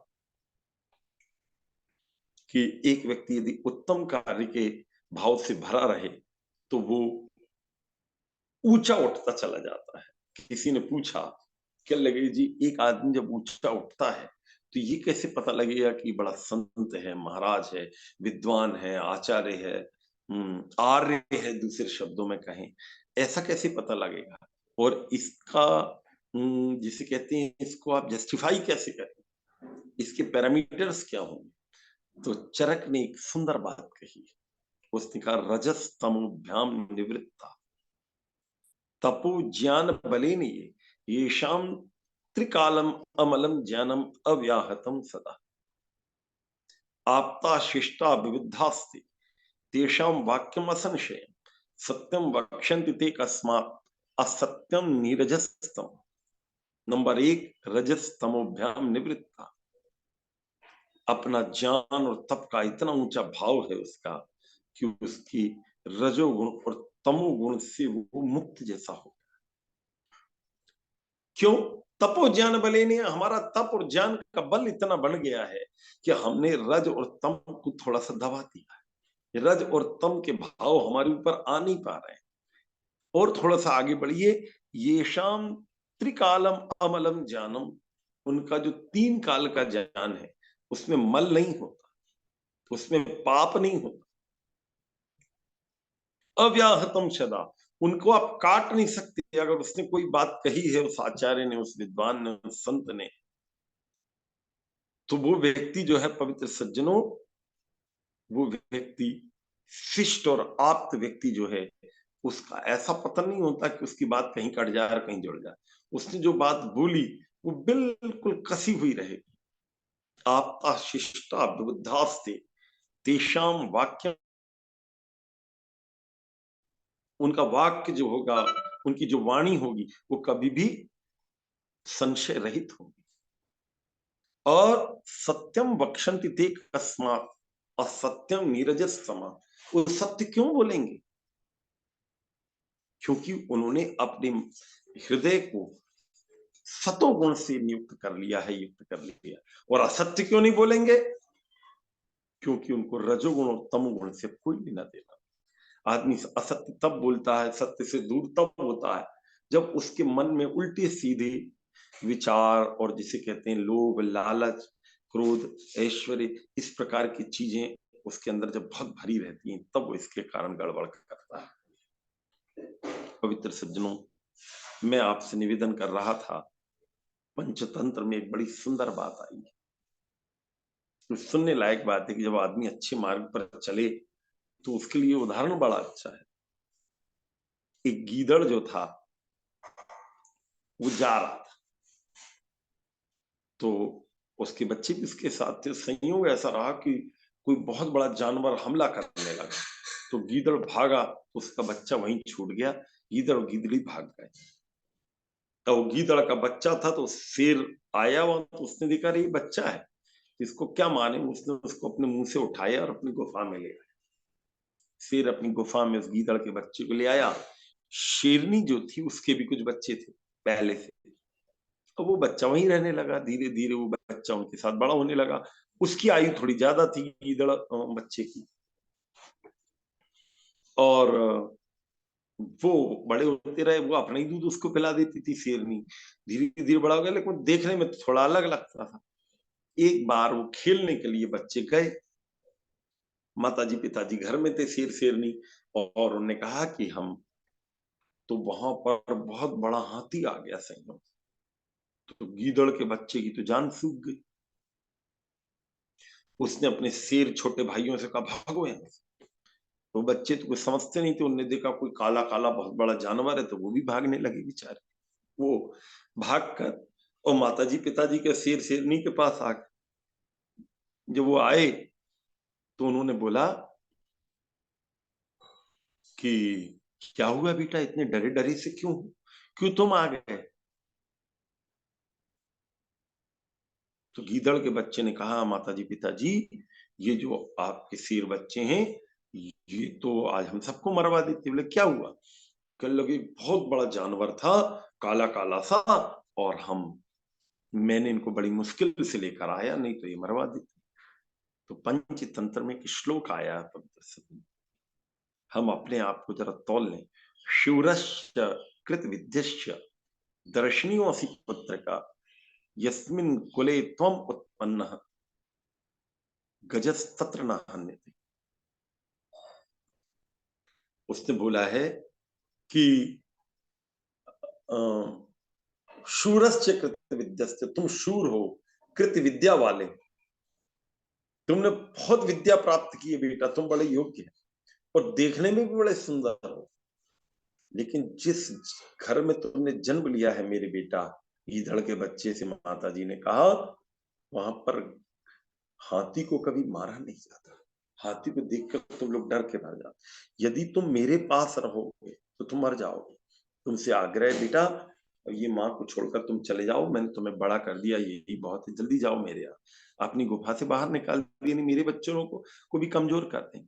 कि एक व्यक्ति यदि उत्तम कार्य के भाव से भरा रहे तो वो ऊंचा उठता चला जाता है। किसी ने पूछा, क्या लगे जी, एक आदमी जब ऊंचा उठता है तो ये कैसे पता लगेगा कि बड़ा संत है, महाराज है, विद्वान है, आचार्य है, आर्य है, दूसरे शब्दों में कहें, ऐसा कैसे पता लगेगा? और इसका जिसे कहते हैं, इसको आप जस्टिफाई कैसे करें? इसके पैरामीटर्स क्या होंगे? तो चरक ने एक सुंदर बात कही। उसने कहा, रजस तमोभ्याम निवृत्ता तपो ज्ञान बलेन ये शाम त्रिकालम अमलम ज्ञानम अव्याहतम सदा आपता शिष्टा विविधास्ति तेषाम वाक्यम असंशय सत्यम वक्ष्यन्ति ते कस्मात् असत्यम नीरजस्तम। नंबर एक, रजस तमोभ्याम निवृत्ता। अपना ज्ञान और तप का इतना ऊंचा भाव है उसका कि उसकी रजोगुण और तमोगुण से वो मुक्त जैसा हो। क्यों? तपो ज्ञान बले ने, हमारा तप और ज्ञान का बल इतना बढ़ गया है कि हमने रज और तम को थोड़ा सा दबा दिया है। रज और तम के भाव हमारे ऊपर आ नहीं पा रहे हैं। और थोड़ा सा आगे बढ़िए, ये शाम त्रिकालम अमलम ज्ञानम, उनका जो तीन काल का ज्ञान है उसमें मल नहीं होता, उसमें पाप नहीं होता। अव्याहतम सदा, उनको आप काट नहीं सकते। अगर उसने कोई बात कही है, उस आचार्य ने, उस विद्वान ने, उस संत ने, तो वो व्यक्ति जो है पवित्र सज्जनों, वो व्यक्ति शिष्ट और आप्त व्यक्ति जो है, उसका ऐसा पतन नहीं होता कि उसकी बात कहीं कट जाए और कहीं जुड़ जाए। उसने जो बात बोली वो बिल्कुल कसी हुई रहेगी। आपता शिष्टा विबुधास्ते तेषाम वाक्य, उनका वाक्य जो होगा, उनकी जो वाणी होगी, वो कभी भी संशय रहित होगी। और सत्यम वक्षन्ति ते कस्मात् असत्यम नीरजस समा, वो सत्य क्यों बोलेंगे? क्योंकि उन्होंने अपने हृदय को सतोगुण से नियुक्त कर लिया है, युक्त कर लिया। और असत्य क्यों नहीं बोलेंगे? क्योंकि उनको रजोगुण और तमोगुण से कोई लेना देना। आदमी असत्य तब बोलता है, सत्य से दूर तब होता है, जब उसके मन में उल्टे सीधे विचार और जिसे कहते हैं लोभ, लालच, क्रोध, ऐश्वर्य, इस प्रकार की चीजें उसके अंदर जब बहुत भरी रहती हैं, तब वो इसके कारण गड़बड़ करता है। पवित्र सज्जनों, मैं आपसे निवेदन कर रहा था, पंचतंत्र में एक बड़ी सुंदर बात आई। तो सुनने लायक बात है कि जब आदमी अच्छे मार्ग पर चले तो उसके लिए उदाहरण बड़ा अच्छा है। एक गीदड़ जो था वो जा रहा था, तो उसके बच्चे भी उसके साथ थे। संयोग ऐसा रहा कि कोई बहुत बड़ा जानवर हमला करने लगा, तो गीदड़ भागा तो उसका बच्चा वहीं छूट गया। गीदड़ और गीदड़ी भाग गए। तो वो गीदड़ का बच्चा था, तो शेर आया वहां, तो उसने देखा ये बच्चा है, इसको क्या माने। उसने उसको अपने मुंह से उठाया और अपनी गुफा में ले आया। शेर अपनी गुफा में उस गीदड़ के बच्चे को ले आया। शेरनी जो थी उसके भी कुछ बच्चे थे पहले से, तो वो बच्चा वहीं रहने लगा। धीरे धीरे वो बच्चा उनके साथ बड़ा होने लगा। उसकी आयु थोड़ी ज्यादा थी गीदड़ बच्चे की, और वो बड़े होते रहे। वो अपना ही दूध उसको पिला देती थी शेरनी। धीरे धीरे बड़ा हो गया, लेकिन देखने में तो थोड़ा अलग लगता था। एक बार वो खेलने के लिए बच्चे गए, माताजी पिताजी घर में थे, शेर शेरनी, और उन्होंने कहा कि हम, तो वहां पर बहुत बड़ा हाथी आ गया संयोग। तो गीदड़ के बच्चे की तो जान सूख गई। उसने अपने शेर छोटे भाइयों से कहा, भागो यहाँ से। तो बच्चे तो कुछ समझते नहीं थे, उनने देखा कोई काला काला बहुत बड़ा जानवर है, तो वो भी भागने लगे बेचारे। वो भागकर और माताजी पिताजी के शेर शेरनी के पास आ गए। जब वो आए तो उन्होंने बोला कि क्या हुआ बेटा, इतने डरे डरे से क्यों, क्यों तुम आ गए? तो गीदड़ के बच्चे ने कहा, माताजी पिताजी, ये जो आपके शेर बच्चे हैं, ये तो आज हम सबको मरवा देते। बोले क्या हुआ? कहने लगे बहुत बड़ा जानवर था, काला काला सा, और हम, मैंने इनको बड़ी मुश्किल से लेकर आया, नहीं तो ये मरवा देते। तो पंचतंत्र में एक श्लोक आया है पवित्र, हम अपने आप को जरा तौल लें। शूरश्च कृत विद्यश्च दर्शनीयो असि पुत्र का, यस्मिन कुले त्वम उत्पन्न गजस्तत्र न हन्यते। उसने बोला है कि शूरश्च कृत विद्यश्च, तुम शूर हो, कृत विद्या वाले, तुमने बहुत विद्या प्राप्त की है बेटा, तुम बड़े योग्य हैं और देखने में भी बड़े सुंदर हो। लेकिन जिस घर में तुमने जन्म लिया है मेरे बेटा, गीदड़ के बच्चे से माता जी ने कहा, वहां पर हाथी को कभी मारा नहीं जाता। हाथी को देखकर तुम लोग डर के मर जाते। यदि तुम मेरे पास रहोगे तो तुम मर जाओगे। तुमसे आग्रह है बेटा, ये माँ को छोड़कर तुम चले जाओ, मैंने तुम्हें बड़ा कर दिया, यही बहुत है, जल्दी जाओ मेरे यहाँ। अपनी गुफा से बाहर निकाल दिए, नहीं मेरे बच्चों को भी कमजोर कर दें।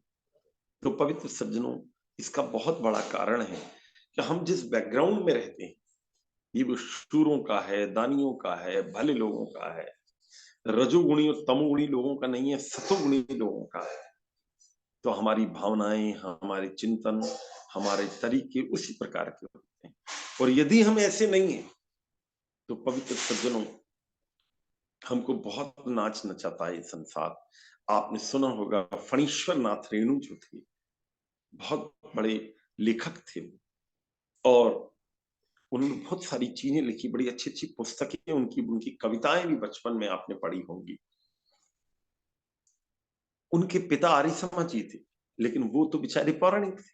तो पवित्र सज्जनों, इसका बहुत बड़ा कारण है कि हम जिस बैकग्राउंड में रहते हैं, ये वो शूरों का है, दानियों का है, भले लोगों का है, रजोगुणी और तमोगुणी लोगों का नहीं है, सतोगुणी लोगों का है। तो हमारी भावनाएं, हमारे चिंतन, हमारे तरीके उसी प्रकार के होते हैं। और यदि हम ऐसे नहीं है तो पवित्र सज्जनों, हमको बहुत नाच नचाता है ये संसार। आपने सुना होगा फणीश्वर नाथ रेणु जो थे, बहुत बड़े लेखक थे और उन्होंने बहुत सारी चीजें लिखी, बड़ी अच्छी अच्छी पुस्तकें उनकी उनकी कविताएं भी बचपन में आपने पढ़ी होंगी। उनके पिता आर्य समाजी थे, लेकिन वो तो बेचारे पौराणिक थे।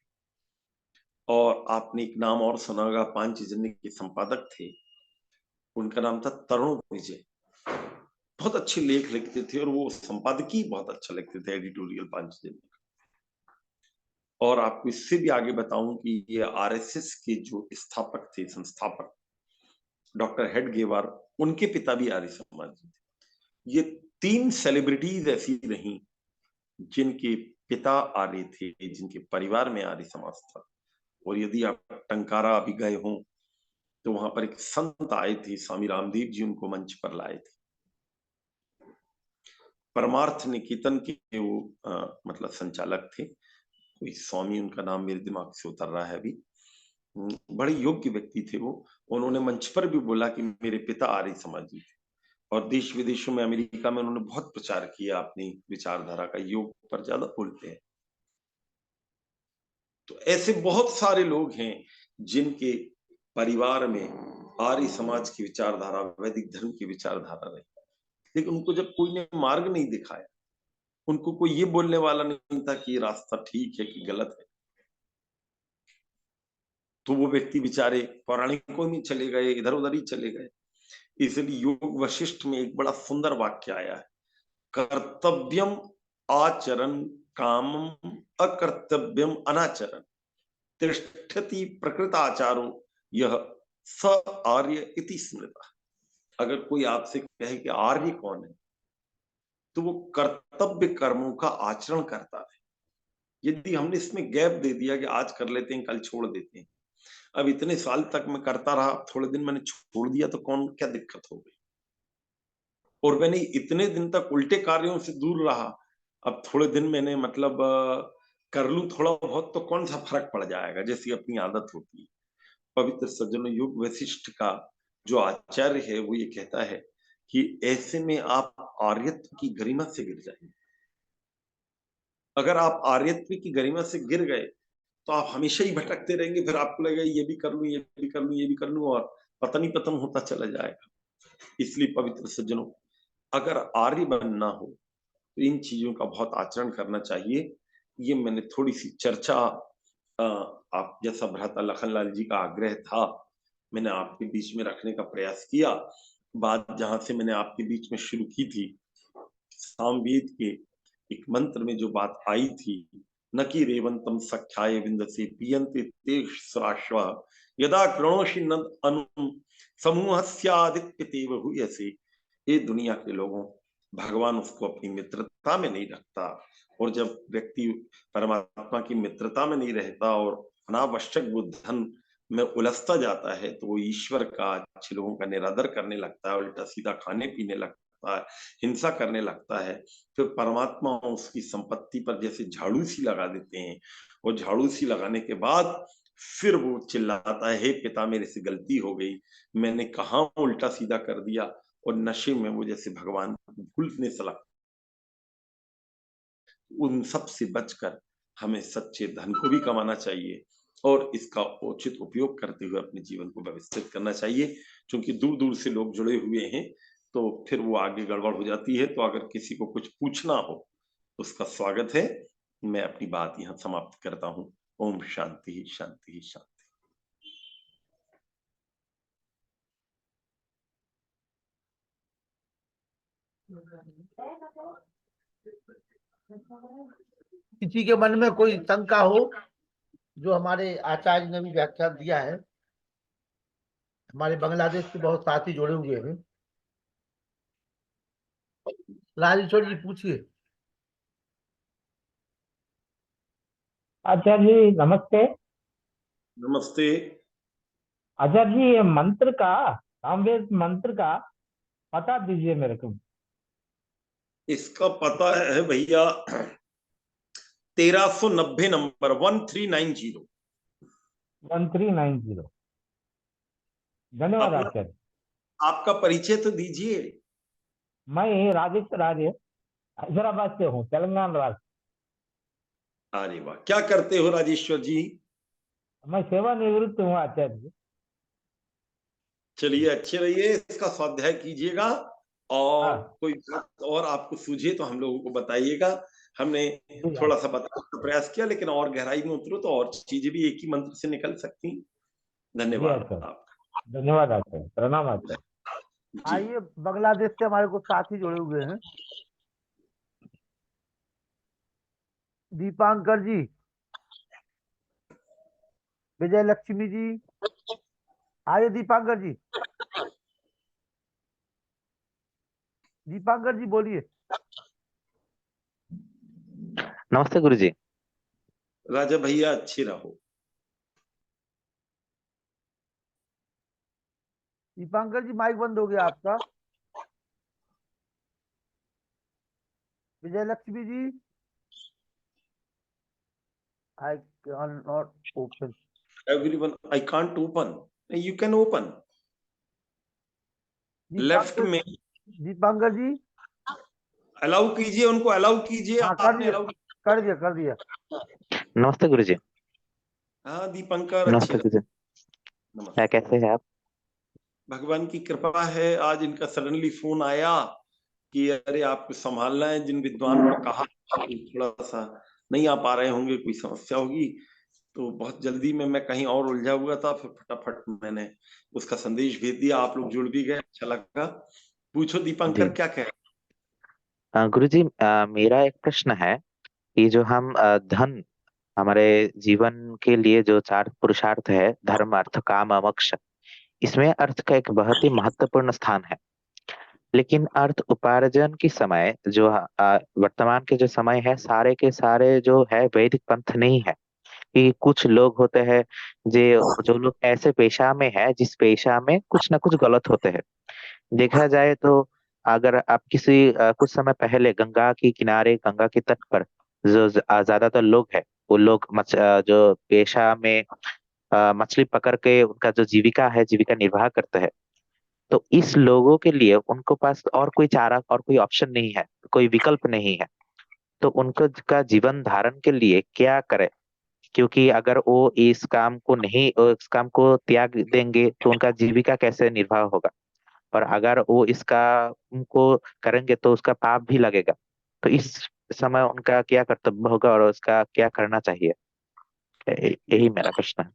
और आपने एक नाम और सुना होगा, पांचजन्य के संपादक थे, उनका नाम था तरुण विजय। बहुत अच्छे लेख लिखते थे और वो संपादकीय बहुत अच्छा लिखते थे, एडिटोरियल पांचजन्य। और आपको इससे भी आगे बताऊं कि ये आरएसएस के जो स्थापक थे, संस्थापक डॉक्टर हेडगेवार, उनके पिता भी आर्य समाजी थे। ये तीन सेलिब्रिटीज ऐसी रहीं जिनके पिता आर्य थे, जिनके परिवार में आर्य समाज था। और यदि आप टंकारा अभी गए हों तो वहां पर एक संत आए थे, स्वामी रामदेव जी उनको मंच पर लाए थे। परमार्थ निकेतन के वो मतलब संचालक थे, कोई स्वामी, उनका नाम मेरे दिमाग से उतर रहा है अभी। बड़े योग्य व्यक्ति थे वो। उन्होंने मंच पर भी बोला कि मेरे पिता आर्य समाजी थे और देश विदेशों में, अमेरिका में उन्होंने बहुत प्रचार किया अपनी विचारधारा का, योग पर ज्यादा बोलते हैं। तो ऐसे बहुत सारे लोग हैं जिनके परिवार में आर्य समाज की विचारधारा, वैदिक धर्म की विचारधारा रही, लेकिन उनको जब कोई ने मार्ग नहीं दिखाया, उनको कोई ये बोलने वाला नहीं था कि ये रास्ता ठीक है कि गलत है, तो वो व्यक्ति बेचारे पौराणिकों में चले गए, इधर उधर ही चले गए। इसलिए योग वशिष्ठ में एक बड़ा सुंदर वाक्य आया है, कर्तव्यम आचरण कामम अकर्तव्यम अनाचरण, तिष्ठति प्रकृत आचारो यह स आर्य इति स्मृता। अगर कोई आपसे कहे कि आर्य कौन है, तो वो कर्तव्य कर्मों का आचरण करता है। यदि हमने इसमें गैप दे दिया कि आज कर लेते हैं कल छोड़ देते हैं, अब इतने साल तक मैं करता रहा, थोड़े दिन मैंने छोड़ दिया तो कौन क्या दिक्कत हो गई। और मैंने इतने दिन तक उल्टे कार्यों से दूर रहा, अब थोड़े दिन मैंने मतलब कर लूं थोड़ा बहुत तो कौन सा फर्क पड़ जाएगा, जैसी अपनी आदत होती है। पवित्र सज्जनों, योग वशिष्ठ का जो आचार्य है वो ये कहता है कि ऐसे में आप आर्यत्व की गरिमा से गिर जाएंगे। अगर आप आर्यत्व की गरिमा से गिर गए तो आप हमेशा ही भटकते रहेंगे, फिर आपको लगेगा ये भी कर लूं, ये भी कर लूं, ये भी कर लूं, और पतन ही पतन होता चला जाएगा। इसलिए पवित्र सज्जनों, अगर आर्य बनना हो तो इन चीजों का बहुत आचरण करना चाहिए। ये मैंने थोड़ी सी चर्चा, आप जैसा भ्राता लखनलाल जी का आग्रह था, मैंने आपके बीच में रखने का प्रयास किया। बात जहां से मैंने आपके बीच में शुरू की थी, सामवेद के एक मंत्र में जो बात आई थी, न कि रेवंतम सख्याय विंदसे पियन्ते तेष स्वाश्व, यदा कृणोषि नद अनु समूहस्यादित्य तेव हुयसे। ये दुनिया के लोगों, भगवान उसको अपनी मित्रता में नहीं रखता, और जब व्यक्ति परमात्मा की मित्रता में नहीं रहता और अनावश्यक वो धन में उलझता जाता है, तो वो ईश्वर का, अच्छे लोगों का निरादर करने लगता है, उल्टा सीधा खाने पीने लगता लगता है, हिंसा करने लगता है, फिर परमात्मा उसकी संपत्ति पर जैसे झाड़ू सी लगा देते हैं, और झाड़ू सी लगाने के बाद फिर वो चिल्लाता है, हे पिता मेरे से गलती हो गई, मैंने कहाँ उल्टा सीधा कर दिया, और नशे में वो जैसे भगवान को भूलने से लगता। उन सब से बचकर हमें सच्चे धन को भी कमाना चाहिए और इसका उचित उपयोग करते हुए अपने जीवन को व्यवस्थित करना चाहिए, क्योंकि दूर-दूर से लोग जुड़े हुए हैं, तो फिर वो आगे गड़बड़ हो जाती है। तो अगर किसी को कुछ पूछना हो, उसका स्वागत है। मैं अपनी बात यहाँ समाप्त करता हूँ। ओम शांति, शांति, शांति। किसी के मन में कोई शंका हो, जो हमारे आचार्य ने भी व्याख्यान दिया है, हमारे बांग्लादेश से बहुत साथी जुड़े हुए हैं। राजेश्वर जी पूछिए। आचार्य जी नमस्ते। नमस्ते। आचार्य जी ये मंत्र का, सामवेद मंत्र का पता दीजिए मेरे को। इसका पता है भैया 1390 नंबर 1390। 1390। धन्यवाद अपना आचार्य। आपका परिचय तो दीजिए। मैं राजेश आर्य हैदराबाद से हूँ, तेलंगाना राज्य। अरे वाह, क्या करते हो राजेश्वर जी? मैं सेवानिवृत्त हूँ आचार्य जी। चलिए, अच्छे रहिए, इसका स्वाध्याय कीजिएगा, और हाँ कोई बात और आपको सूझे तो हम लोगों को बताइएगा। हमने जी थोड़ा सा बताने का प्रयास किया, लेकिन और गहराई में उतरो तो और चीजें भी एक ही मंत्र से निकल सकती हैं। जी धन्यवाद आचार्य, आपका। धन्यवाद आचार्य, प्रणाम आचार्य। जी। आइए, बांग्लादेश से हमारे को साथी जुड़े हुए हैं। दीपांकर जी, विजय लक्ष्मी जी, आइए दीपांकर जी। दीपांकर जी बोलिए। नमस्ते गुरुजी। राजा भैया, अच्छे रहो। दीपांकर जी माइक बंद हो गया आपका। Vijay Lakshmi ji, I can not open. Everyone, I can't open. You can open. Left Dipankar में दीपांकर जी, अलाउ कीजिए, उनको अलाउ कीजिए। हाँ कर आपने दिया, अलाउ? कर दिया, कर दिया। नमस्ते गुरुजी। हाँ दीपंकर, अच्छे नमस्ते गुरुजी। रहो। क्या, नमस्ते। कैसे हैं आप? भगवान की कृपा है, आज इनका सडनली फोन आया कि अरे आपको संभालना है। जिन विद्वान को कहा थोड़ा सा नहीं आ पा रहे होंगे, कोई समस्या होगी, तो बहुत जल्दी में मैं कहीं और उलझा हुआ था, फिर फटाफट मैंने उसका संदेश भेज दिया। आप लोग जुड़ भी गए, अच्छा लगा। पूछो दीपंकर, जी क्या कह। गुरुजी, मेरा एक प्रश्न है कि जो हम धन, हमारे जीवन के लिए जो चार पुरुषार्थ है, धर्म अर्थ काम मोक्ष, इसमें अर्थ का एक बहुत ही महत्वपूर्ण स्थान है। लेकिन अर्थ उपार्जन की समय जो वर्तमान के जो समय है, सारे के सारे जो है वैदिक पंथ नहीं है। कि कुछ लोग होते हैं जो जो लोग ऐसे पेशा में है जिस पेशा में कुछ ना कुछ गलत होते हैं। देखा जाए तो अगर आप किसी कुछ समय पहले गंगा के किनारे, गंगा के तट पर जो ज्यादातर लोग हैं, वो लोग जो पेशा में मछली पकड़ के उनका जो जीविका है, जीविका निर्वाह करते हैं। तो इस लोगों के लिए उनको पास और कोई चारा और कोई ऑप्शन नहीं है, कोई विकल्प नहीं है। तो उनको का जीवन धारण के लिए क्या करे? क्योंकि अगर वो इस काम को त्याग देंगे तो उनका जीविका कैसे निर्वाह होगा? और अगर वो इसका उनको करेंगे तो उसका पाप भी लगेगा। तो इस समय उनका क्या कर्तव्य होगा और उसका क्या करना चाहिए? यही मेरा प्रश्न है।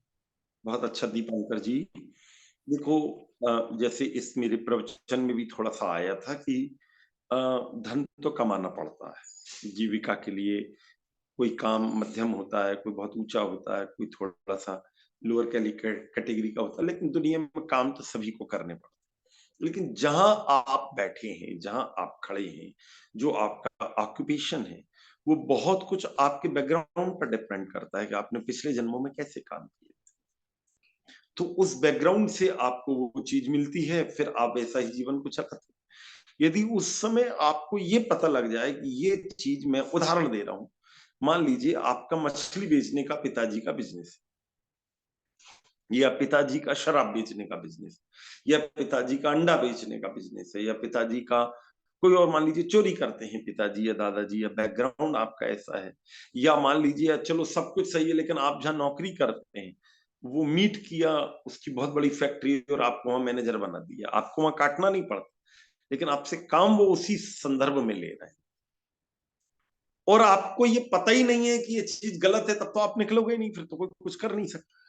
बहुत अच्छा दीपंकर जी। देखो, जैसे इस मेरे प्रवचन में भी थोड़ा सा आया था कि धन तो कमाना पड़ता है जीविका के लिए। कोई काम मध्यम होता है, कोई बहुत ऊंचा होता है, कोई थोड़ा सा लोअर कैटेगरी का होता है, लेकिन दुनिया में काम तो सभी को करने पड़ते हैं। लेकिन जहां आप बैठे हैं, जहां आप खड़े हैं, जो आपका ऑक्यूपेशन है, वो बहुत कुछ आपके बैकग्राउंड पर डिपेंड करता है कि आपने पिछले जन्मों में कैसे काम किया। तो उस बैकग्राउंड से आपको वो चीज मिलती है, फिर आप वैसा ही जीवन को चलाते हैं। यदि उस समय आपको ये पता लग जाए कि ये चीज, मैं उदाहरण दे रहा हूं, मान लीजिए आपका मछली बेचने का पिताजी का बिजनेस है, या पिताजी का शराब बेचने का बिजनेस, या पिताजी का अंडा बेचने का बिजनेस है, या पिताजी का कोई और, मान लीजिए चोरी करते हैं पिताजी या दादाजी, या बैकग्राउंड आपका ऐसा है, या मान लीजिए चलो सब कुछ सही है लेकिन आप जहां नौकरी करते हैं वो मीट किया, उसकी बहुत बड़ी फैक्ट्री और आपको वहां मैनेजर बना दिया, आपको वहां काटना नहीं पड़ता, लेकिन आपसे काम वो उसी संदर्भ में ले रहे हैं, और आपको ये पता ही नहीं है कि ये चीज गलत है, तब तो आप निकलोगे नहीं, फिर तो कोई कुछ कर नहीं सकता।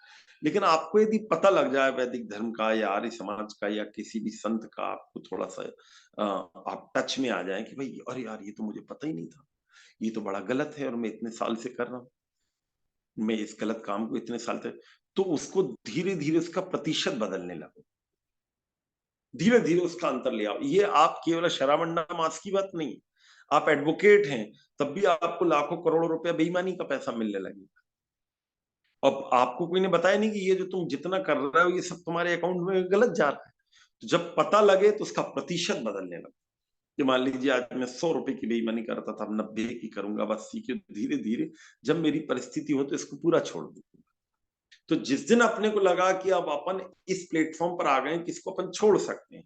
लेकिन आपको यदि पता लग जाए वैदिक धर्म का या आर्य समाज का या किसी भी संत का, आपको थोड़ा सा आप टच में आ जाए कि भाई अरे यार ये तो मुझे पता ही नहीं था, ये तो बड़ा गलत है और मैं इतने साल से कर रहा हूँ, मैं इस गलत काम को इतने साल से, तो उसको धीरे धीरे उसका प्रतिशत बदलने लगो, धीरे धीरे उसका अंतर ले आओ। ये आप केवल शराबंडा मास की बात नहीं, आप एडवोकेट हैं तब भी आपको लाखों करोड़ों रुपया बेईमानी का पैसा मिलने लगेगा। अब आपको कोई ने बताया नहीं कि ये जो तुम जितना कर रहे हो ये सब तुम्हारे अकाउंट में गलत जा रहा है। तो जब पता लगे तो उसका प्रतिशत बदलने लगे, कि मान लीजिए आज मैं 100 रुपए की बेईमानी करता था, अब 90 की करूंगा, बस सीखे धीरे धीरे जब मेरी परिस्थिति हो तो इसको पूरा छोड़ दूंगा। तो जिस दिन अपने को लगा कि अब अपन इस प्लेटफॉर्म पर आ गए कि इसको अपन छोड़ सकते हैं,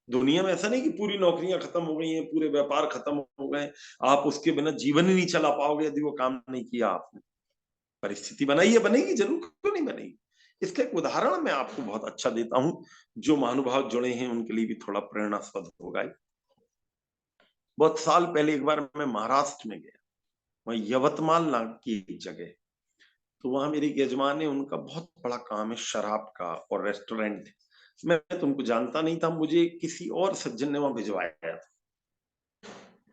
दुनिया में ऐसा नहीं कि पूरी नौकरियां खत्म हो गई हैं, पूरे व्यापार खत्म हो गए, आप उसके बिना जीवन ही नहीं चला पाओगे यदि वो काम नहीं किया आपने। परिस्थिति बनाई है, बनेगी जरूर, क्यों नहीं बनेगी। इसका एक उदाहरण मैं आपको बहुत अच्छा देता हूं, जो महानुभाव जुड़े हैं उनके लिए भी थोड़ा प्रेरणास्पद होगा। बहुत साल पहले एक बार मैं महाराष्ट्र में गया, वहां यवतमाल नाम की एक जगह है, तो वहां मेरे एक यजमान है, उनका बहुत बड़ा काम है शराब का और रेस्टोरेंट। मैं तो उनको जानता नहीं था, मुझे किसी और सज्जन ने वहां भिजवाया था,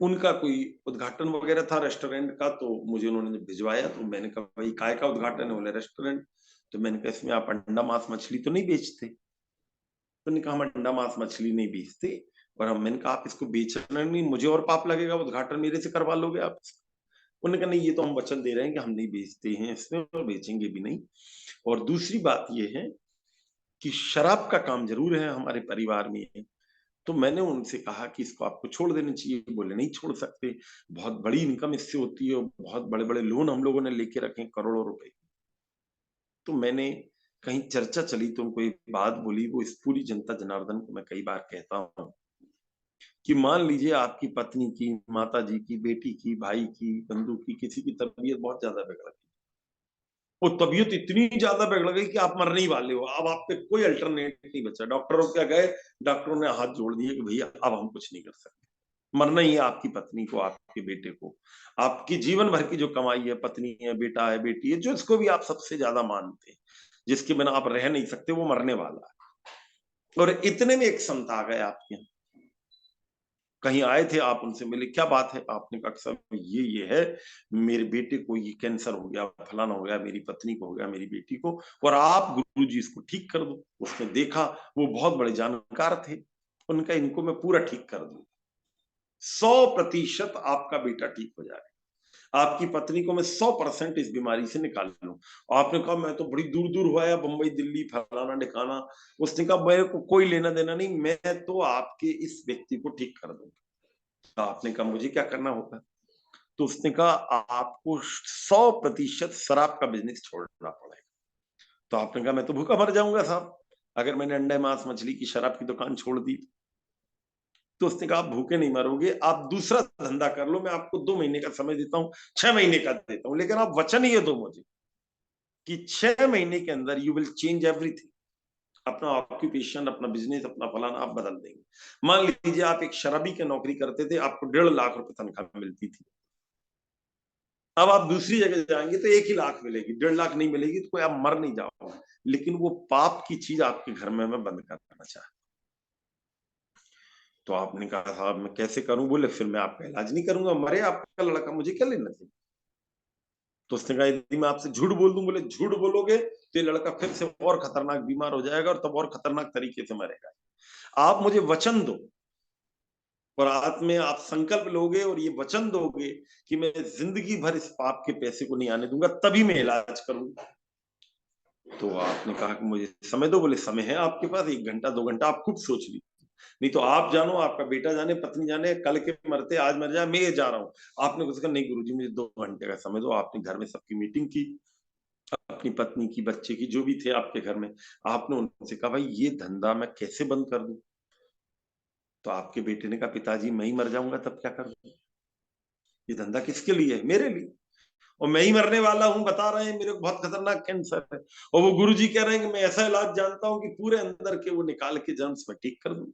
उनका कोई उद्घाटन वगैरह था रेस्टोरेंट का, तो मुझे उन्होंने भिजवाया। तो मैंने कहा भाई काय का उद्घाटन है? बोले रेस्टोरेंट। तो मैंने कहा इसमें आप अंडा मांस मछली तो नहीं बेचते? तो उन्होंने कहा हम अंडा मांस मछली नहीं बेचते, और हम, मैंने कहा आप इसको बेचना नहीं, मुझे और पाप लगेगा, उद्घाटन मेरे से करवा लोगे आप? उन्होंने कहा नहीं ये तो हम वचन दे रहे हैं कि हम नहीं बेचते हैं इसमें और बेचेंगे भी नहीं। और दूसरी बात ये है कि शराब का काम जरूर है हमारे परिवार में। तो मैंने उनसे कहा कि इसको आपको छोड़ देना चाहिए। बोले नहीं छोड़ सकते, बहुत बड़ी इनकम इससे होती है और बहुत बड़े बड़े लोन हम लोगों ने लेके रखे करोड़ों रुपए। तो मैंने कहीं चर्चा चली तो उनको एक बात बोली, वो इस पूरी जनता जनार्दन को मैं कई बार कहता हूँ कि मान लीजिए आपकी पत्नी की, माता जी की, बेटी की, भाई की, बंधु की, किसी की तबीयत बहुत ज्यादा बिगड़ गई, वो तबीयत इतनी ज्यादा बिगड़ गई कि आप मरने ही वाले हो, अब आप पे कोई अल्टरनेट नहीं बचा, डॉक्टरों के गए, डॉक्टरों ने हाथ जोड़ दिए कि भैया अब हम कुछ नहीं कर सकते, मरना ही है आपकी पत्नी को, आपके बेटे को, आपकी जीवन भर की जो कमाई है, पत्नी है, बेटा है, बेटी है, जो इसको भी आप सबसे ज्यादा मानते हैं, जिसके बिना आप रह नहीं सकते, वो मरने वाला है। और इतने में एक संत आ गए आपके यहाँ, कहीं आए थे, आप उनसे मिले, क्या बात है? आपने कहा सर ये है, मेरे बेटे को ये कैंसर हो गया, फलाना हो गया, मेरी पत्नी को हो गया, मेरी बेटी को, और आप गुरुजी इसको ठीक कर दो। उसने देखा, वो बहुत बड़े जानकार थे, उनका इनको मैं पूरा ठीक कर दूं, 100% आपका बेटा ठीक हो जाए, आपकी पत्नी को मैं 100% इस बीमारी से निकाल लूं। आपने कहा मैं तो बड़ी दूर दूर हुआ है, बंबई दिल्ली फलाना ढिकाना। उसने कहा मेरे को कोई लेना देना नहीं, मैं तो आपके इस व्यक्ति को ठीक कर दूंगा। आपने कहा मुझे क्या करना होगा? तो उसने कहा आपको 100% शराब का बिजनेस छोड़ना पड़ेगा। तो आपने कहा मैं तो भूखा मर जाऊंगा साहब, अगर मैंने अंडे मांस मछली की शराब की दुकान छोड़ दी। तो उसने कहा आप भूखे नहीं मरोगे, आप दूसरा धंधा कर लो, मैं आपको 2 महीने का समय देता हूँ, 6 महीने का देता हूँ, लेकिन आप वचन ये दो मुझे कि 6 महीने के अंदर यू विल चेंज एवरीथिंग, अपना ऑक्यूपेशन, अपना बिजनेस, अपना फलाना आप बदल देंगे। मान लीजिए आप एक शराबी की नौकरी करते थे, आपको 1.5 लाख रुपए तनख्वाह मिलती थी, अब आप दूसरी जगह जाएंगे तो 1 ही लाख मिलेगी, 1.5 लाख नहीं मिलेगी, तो कोई आप मर नहीं जाओगे, लेकिन वो पाप की चीज आपके घर में मैं बंद करना चाहता। तो आपने कहा साहब मैं कैसे करूं? बोले फिर मैं आपका इलाज नहीं करूंगा, मरे आपका लड़का, मुझे क्या लेना चाहिए। तो उसने कहा यदि मैं आपसे झूठ बोल दूं? बोले झूठ बोलोगे तो ये लड़का फिर से और खतरनाक बीमार हो जाएगा और तब और खतरनाक तरीके से मरेगा। आप मुझे वचन दो और आत्म में आप संकल्प लोगे और ये वचन दोगे कि मैं जिंदगी भर इस पाप के पैसे को नहीं आने दूंगा, तभी मैं इलाज करूंगा। तो आपने कहा कि मुझे समय दो। बोले समय है आपके पास, 1 घंटा 2 घंटा, आप खूब सोच लीजिए। नहीं तो आप जानो, आपका बेटा जाने, पत्नी जाने, कल के मरते आज मर जाए, मैं जा रहा हूँ। आपने कुछ कहा नहीं गुरुजी मुझे 2 घंटे का समय दो। आपने घर में सबकी मीटिंग की, अपनी पत्नी की, बच्चे की, जो भी थे आपके घर में, आपने उनसे कहा भाई ये धंधा मैं कैसे बंद कर दूं? तो आपके बेटे ने कहा पिताजी मैं ही मर जाऊंगा तब क्या करूं? ये धंधा किसके लिए है? मेरे लिए। और मैं ही मरने वाला हूं, बता रहे हैं मेरे को बहुत खतरनाक कैंसर है, और वो गुरुजी कह रहे हैं कि मैं ऐसा इलाज जानता हूं कि पूरे अंदर के वो निकाल के जर्म्स में ठीक कर दूं।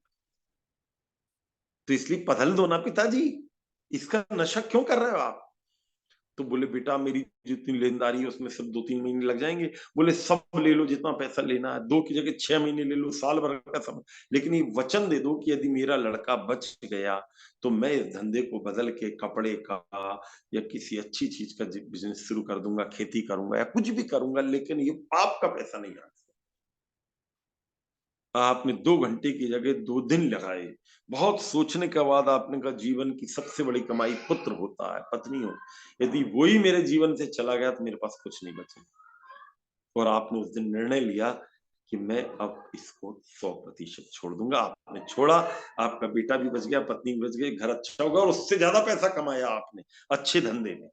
तो इसलिए बदल दो ना पिताजी, इसका नशा क्यों कर रहे हो आप? तो बोले बेटा मेरी जितनी लेनदारी है उसमें सब 2-3 महीने लग जाएंगे। बोले सब ले लो जितना पैसा लेना है, 2 की जगह 6 महीने ले लो, साल भर का समय, लेकिन ये वचन दे दो कि यदि मेरा लड़का बच गया तो मैं इस धंधे को बदल के कपड़े का या किसी अच्छी चीज का बिजनेस शुरू कर दूंगा, खेती करूंगा या कुछ भी करूंगा, लेकिन ये पाप का पैसा नहीं आना। आपने 2 घंटे की जगह 2 दिन लगाए। बहुत सोचने के बाद आपने कहा जीवन की सबसे बड़ी कमाई पुत्र होता है, पत्नी हो। यदि वही मेरे जीवन से चला गया तो मेरे पास कुछ नहीं बचेगा। और आपने उस दिन निर्णय लिया कि मैं अब इसको 100% छोड़ दूंगा। आपने छोड़ा, आपका बेटा भी बच गया, पत्नी भी बच गई, घर अच्छा होगा, और उससे ज्यादा पैसा कमाया आपने अच्छे धंधे में।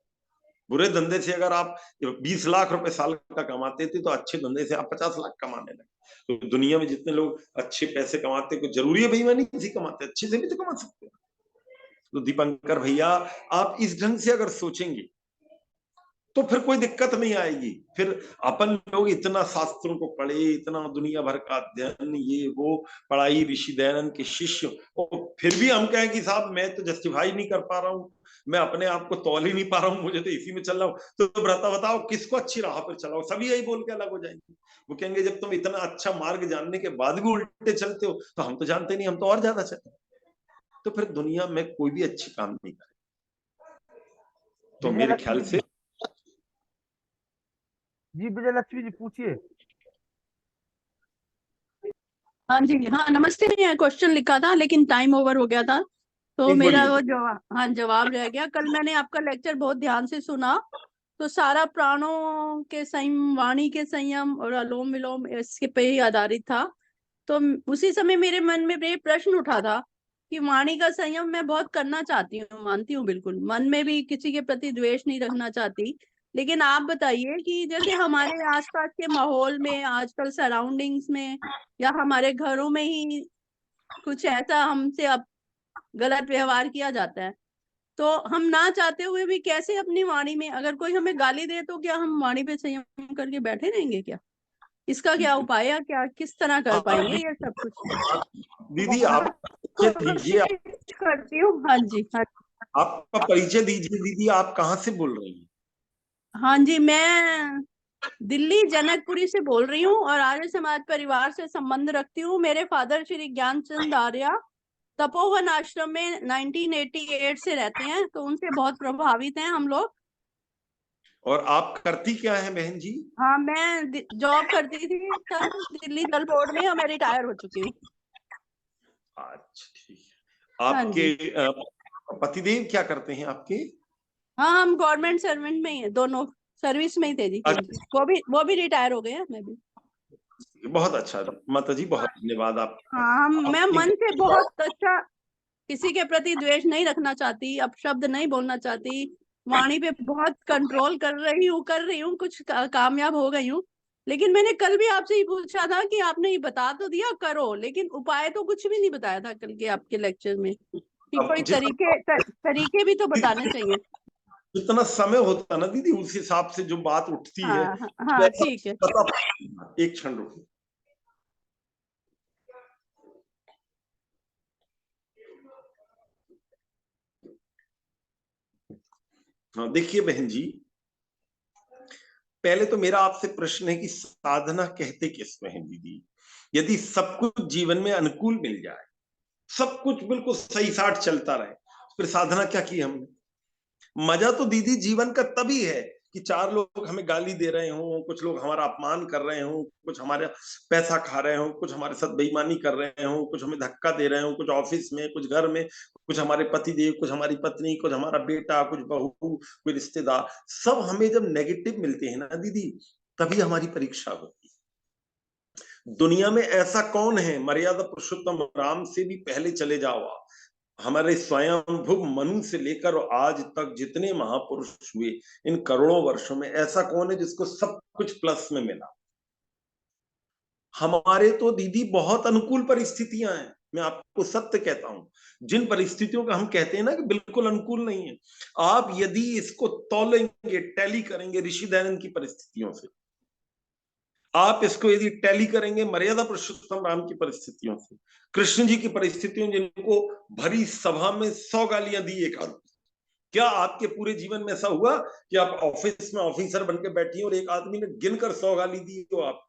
बुरे धंधे से अगर आप 20 लाख रुपए साल का कमाते थे तो अच्छे धंधे से आप 50 लाख कमाने लगे। तो दुनिया में जितने लोग अच्छे पैसे कमाते, कोई जरूरी है बेईमानी से कमाते, अच्छे से भी तो कमा सकते हैं। तो दीपंकर भैया आप इस ढंग से अगर सोचेंगे तो फिर कोई दिक्कत नहीं आएगी। फिर अपन लोग इतना शास्त्रों को पढ़े, इतना दुनिया भर का अध्ययन, ये वो पढ़ाई, ऋषि दयानंद के शिष्य, और फिर भी हम कहें कि साहब मैं तो जस्टिफाई नहीं कर पा रहा हूँ, मैं अपने आप को तौल ही नहीं पा रहा हूँ, मुझे तो इसी में चल रहा हूँ। तो बताओ किसको अच्छी राह पर चलाओ? सभी यही बोल के अलग हो जाएंगे। वो कहेंगे जब तुम इतना अच्छा मार्ग जानने के बाद भी उल्टे चलते हो तो हम तो जानते नहीं, हम तो और ज्यादा चलते। तो फिर दुनिया में कोई भी अच्छी काम नहीं करे। तो मेरे ख्याल से जी विजयलक्ष्मी जी पूछिए। हाँ जी, हाँ नमस्ते। मैं क्वेश्चन लिखा था लेकिन टाइम ओवर हो गया था, तो मेरा वो जवाब, हाँ जवाब रह गया। कल मैंने आपका लेक्चर बहुत ध्यान से सुना, तो सारा प्राणों के संयम, वाणी के संयम और अनुलोम विलोम इसके पे ही आधारित था। तो उसी समय मेरे मन में ये प्रश्न उठा था कि वाणी का संयम मैं बहुत करना चाहती हूँ, मानती हूँ, बिल्कुल मन में भी किसी के प्रति द्वेष नहीं रखना चाहती। लेकिन आप बताइए कि जैसे हमारे आसपास के माहौल में आजकल सराउंडिंग्स में या हमारे घरों में ही कुछ ऐसा हमसे अब गलत व्यवहार किया जाता है, तो हम ना चाहते हुए भी कैसे अपनी वाणी में, अगर कोई हमें गाली दे तो क्या हम वाणी पे संयम करके बैठे रहेंगे क्या? इसका क्या उपाय है, क्या किस तरह कर पाएंगे ये सब कुछ? दीदी आप दीजिए, कोशिश करती हूँ। हाँ जी, हाँ आपका परिचय दीजिए दीदी, आप कहाँ से बोल रही हैं? हाँ जी, मैं दिल्ली जनकपुरी से बोल रही हूँ और आर्य समाज परिवार से संबंध रखती हूँ। मेरे फादर श्री ज्ञानचंद आर्य तपोवन आश्रम में 1988 से रहते हैं, तो उनसे बहुत प्रभावित हैं हम लोग। और आप करती क्या है बहन जी? हाँ, मैं जॉब करती थी तब दिल्ली जल बोर्ड में, और मैं रिटायर हो चुकी हूँ। अच्छा ठीक है। हाँ आपके जी, पतिदेव क्या करते हैं आपके? हाँ हम गवर्नमेंट सर्वेंट में ही है, दोनों सर्विस में ही थे जी। अच्छा, वो भी रिटायर हो गए हैं, मैं भी। बहुत अच्छा माता जी, बहुत धन्यवाद आप। हाँ, मैं अपनी मन से बहुत अच्छा किसी के प्रति द्वेष नहीं रखना चाहती, अपशब्द नहीं बोलना चाहती, वाणी पे बहुत कंट्रोल कर रही हूँ, कुछ कामयाब हो गई हूँ। लेकिन मैंने कल भी आपसे ही पूछा था कि आपने ये बता तो दिया करो, लेकिन उपाय तो कुछ भी नहीं बताया था कल के आपके लेक्चर में, कि कोई तरीके भी तो बताने चाहिए। जितना समय होता है ना दीदी, उस हिसाब से जो बात उठती है हाँ हाँ, ठीक है। एक क्षण रुकिए। हाँ देखिए बहन जी, पहले तो मेरा आपसे प्रश्न है कि साधना कहते किसको हैं दीदी? यदि सब कुछ जीवन में अनुकूल मिल जाए, सब कुछ बिल्कुल सही साठ चलता रहे, फिर साधना क्या की हमने? मजा तो दीदी जीवन का तभी है कि 4 लोग हमें गाली दे रहे हो, कुछ लोग हमारा अपमान कर रहे हो, कुछ हमारे पैसा खा रहे हो, कुछ हमारे साथ बेईमानी कर रहे हो, कुछ हमें धक्का दे रहे हो, कुछ ऑफिस में, कुछ घर में, कुछ हमारे पतिदेव, कुछ हमारी पत्नी, कुछ हमारा बेटा, कुछ बहू, कोई रिश्तेदार, सब हमें जब नेगेटिव मिलते हैं ना दीदी, तभी हमारी परीक्षा होती है। दुनिया में ऐसा कौन है, मर्यादा पुरुषोत्तम राम से भी पहले चले जाओ, हमारे स्वयंभुव मनु से लेकर आज तक जितने महापुरुष हुए इन करोड़ों वर्षों में, ऐसा कौन है जिसको सब कुछ प्लस में मिला? हमारे तो दीदी बहुत अनुकूल परिस्थितियां हैं। मैं आपको सत्य कहता हूं, जिन परिस्थितियों का हम कहते हैं ना कि बिल्कुल अनुकूल नहीं है, आप यदि इसको तौलेंगे, टैली करेंगे ऋषि दयानंद की परिस्थितियों से, आप इसको यदि टैली करेंगे मर्यादा पुरुषोत्तम राम की परिस्थितियों से, कृष्ण जी की परिस्थितियों, जिनको भरी सभा में 100 गालियां दी एक आदमी, क्या आपके पूरे जीवन में ऐसा हुआ कि आप ऑफिस में ऑफिसर बनकर बैठी और एक आदमी ने गिनकर 100 गाली दी हो आप?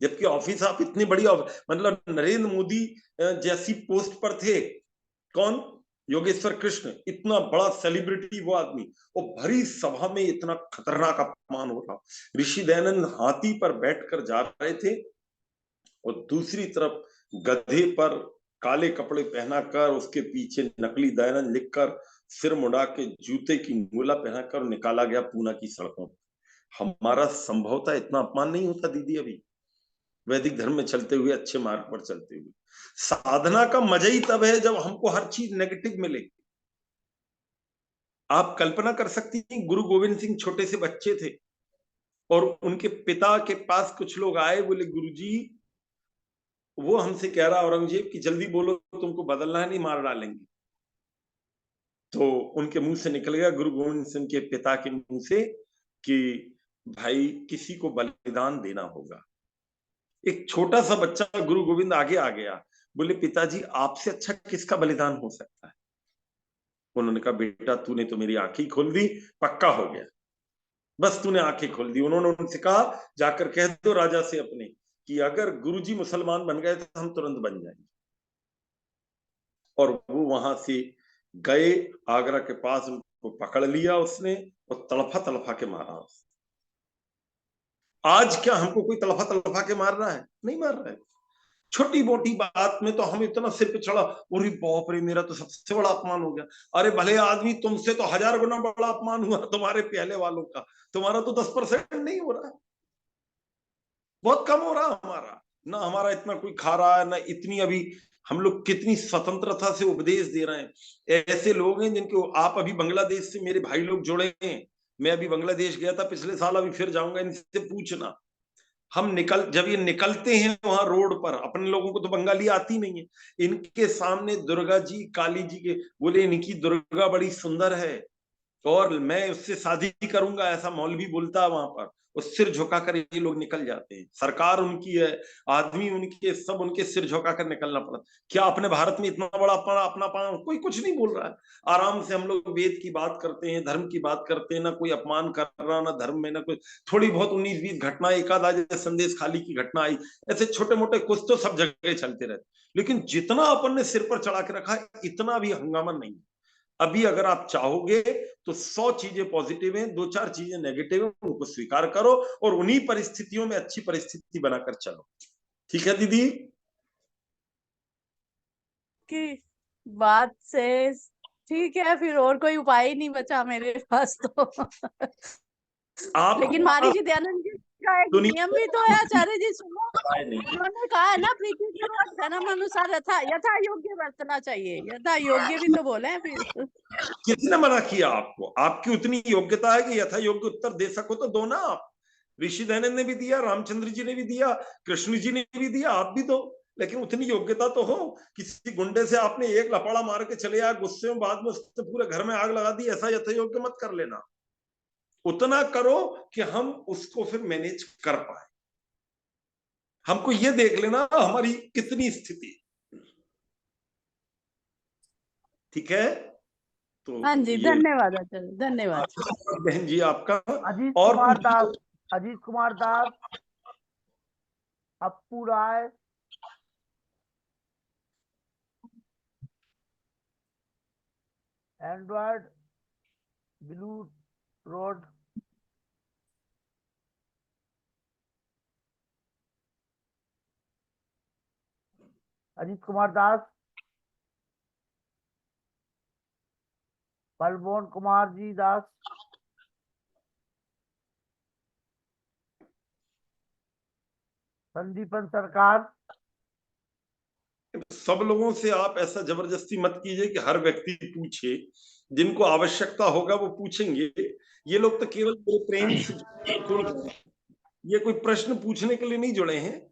जबकि ऑफिस आप इतनी बड़ी, मतलब नरेंद्र मोदी जैसी पोस्ट पर थे, कौन, योगेश्वर कृष्ण, इतना बड़ा सेलिब्रिटी वो आदमी, वो भरी सभा में इतना खतरनाक अपमान हो रहा। ऋषि दयानंद हाथी पर बैठकर जा रहे थे और दूसरी तरफ गधे पर काले कपड़े पहनाकर, उसके पीछे नकली दयानंद लिखकर, सिर मुड़ा के जूते की मूला पहनाकर निकाला गया पूना की सड़कों पर। हमारा संभवतः इतना अपमान नहीं होता दीदी अभी, वैदिक धर्म में चलते हुए, अच्छे मार्ग पर चलते हुए। साधना का मजा ही तब है जब हमको हर चीज नेगेटिव मिले। आप कल्पना कर सकती हैं, गुरु गोविंद सिंह छोटे से बच्चे थे और उनके पिता के पास कुछ लोग आए, बोले गुरुजी वो हमसे कह रहा औरंगजेब कि जल्दी बोलो तुमको बदलना है, नहीं मार डालेंगे। तो उनके मुंह से निकल गया, गुरु गोविंद सिंह के पिता के मुंह से, कि भाई किसी को बलिदान देना होगा। एक छोटा सा बच्चा गुरु गोविंद आगे आ गया, बोले पिताजी आपसे अच्छा किसका बलिदान हो सकता है? उन्होंने कहा बेटा तूने तो मेरी आंखें खोल दी, पक्का हो गया, बस तूने आंखें खोल दी। उन्होंने उनसे कहा जाकर कह दो राजा से अपने कि अगर गुरुजी मुसलमान बन गए तो हम तुरंत बन जाएंगे। और वो वहां से गए, आगरा के पास उनको पकड़ लिया उसने और तड़फा तड़फा के मारा उसने। आज क्या हमको कोई तड़फा तड़फा के मार रहा है? नहीं मार रहा है। छोटी मोटी बात में तो हम इतना सिर पे चढ़ा, अरे बाप रे मेरा तो सबसे बड़ा अपमान हो गया। अरे भले आदमी तुमसे तो 1000 गुना बड़ा अपमान हुआ तुम्हारे पहले वालों का, तुम्हारा तो 10% नहीं हो रहा, बहुत कम हो रहा हमारा। ना हमारा इतना कोई खा रहा है, ना इतनी अभी हम लोग कितनी स्वतंत्रता से उपदेश दे रहे हैं। ऐसे लोग हैं जिनको आप अभी बांग्लादेश से मेरे भाई लोग जुड़े हैं, मैं अभी बांग्लादेश गया था पिछले साल, अभी फिर जाऊंगा, इनसे पूछना। हम जब ये निकलते हैं वहां रोड पर, अपने लोगों को तो बंगाली आती नहीं है, इनके सामने दुर्गा जी काली जी के, बोले इनकी दुर्गा बड़ी सुंदर है और मैं उससे शादी करूंगा, ऐसा मौलवी बोलता है वहां पर, और सिर झुकाकर ये लोग निकल जाते हैं। सरकार उनकी है, आदमी उनकी है, सब उनके सिर झुकाकर निकलना पड़ता। क्या अपने भारत में इतना बड़ा अपना कोई कुछ नहीं बोल रहा है। आराम से हम लोग वेद की बात करते हैं, धर्म की बात करते हैं, ना कोई अपमान कर रहा, ना धर्म में, ना कोई। थोड़ी बहुत 19-20 घटना, एक आध आज संदेश खाली की घटना आई, ऐसे छोटे मोटे कुछ तो सब जगह चलते रहते, लेकिन जितना अपन ने सिर पर चढ़ा के रखा है इतना भी हंगामा नहीं। अभी अगर आप चाहोगे तो 100 चीजें पॉजिटिव हैं, 2-4 चीजें नेगेटिव हैं, उनको स्वीकार करो और उन्हीं परिस्थितियों में अच्छी परिस्थिति बनाकर चलो। ठीक है दीदी? की बात से ठीक है, फिर और कोई उपाय ही नहीं बचा मेरे पास तो। आप लेकिन महाराज जी दयानंद जी का एक सुनिए, नियम भी तो है आचार्य जी, सुनो। नहीं, उन्होंने कहा है ना प्रीति पूर्वक धर्म अनुसार यथा योग्य बरतना चाहिए, यथा योग्य भी तो बोले हैं फिर। किसने मना किया आपको? आपकी उतनी योग्यता है कि यथा योग्य उत्तर दे सको तो दो ना आप। ऋषि दयानंद ने भी दिया, रामचंद्र जी ने भी दिया, कृष्ण जी ने भी दिया, आप भी दो। लेकिन उतनी योग्यता तो हो, किसी गुंडे से आपने एक लपड़ा मार के चले आए गुस्से में, बाद में उसने पूरे घर में आग लगा दी, ऐसा यथा योग्य मत कर लेना। उतना करो कि हम उसको फिर मैनेज कर पाए। हमको ये देख लेना हमारी कितनी स्थिति। ठीक है? तो हाँ जी, ये धन्यवाद आचार्य, धन्यवाद। बहन जी आपका। अजीत और कुमार पूछिए। दास, अजीत कुमार दास, अप्पू राय, एंड्रॉयड ब्लू रोड, अजीत कुमार दास, बलबोन कुमार जी दास, संदीपन सरकार। सब लोगों से आप ऐसा जबरदस्ती मत कीजिए कि हर व्यक्ति पूछे, जिनको आवश्यकता होगा वो पूछेंगे। ये लोग तो केवल मेरे प्रेम से जुड़े हैं, ये कोई प्रश्न पूछने के लिए नहीं जुड़े हैं।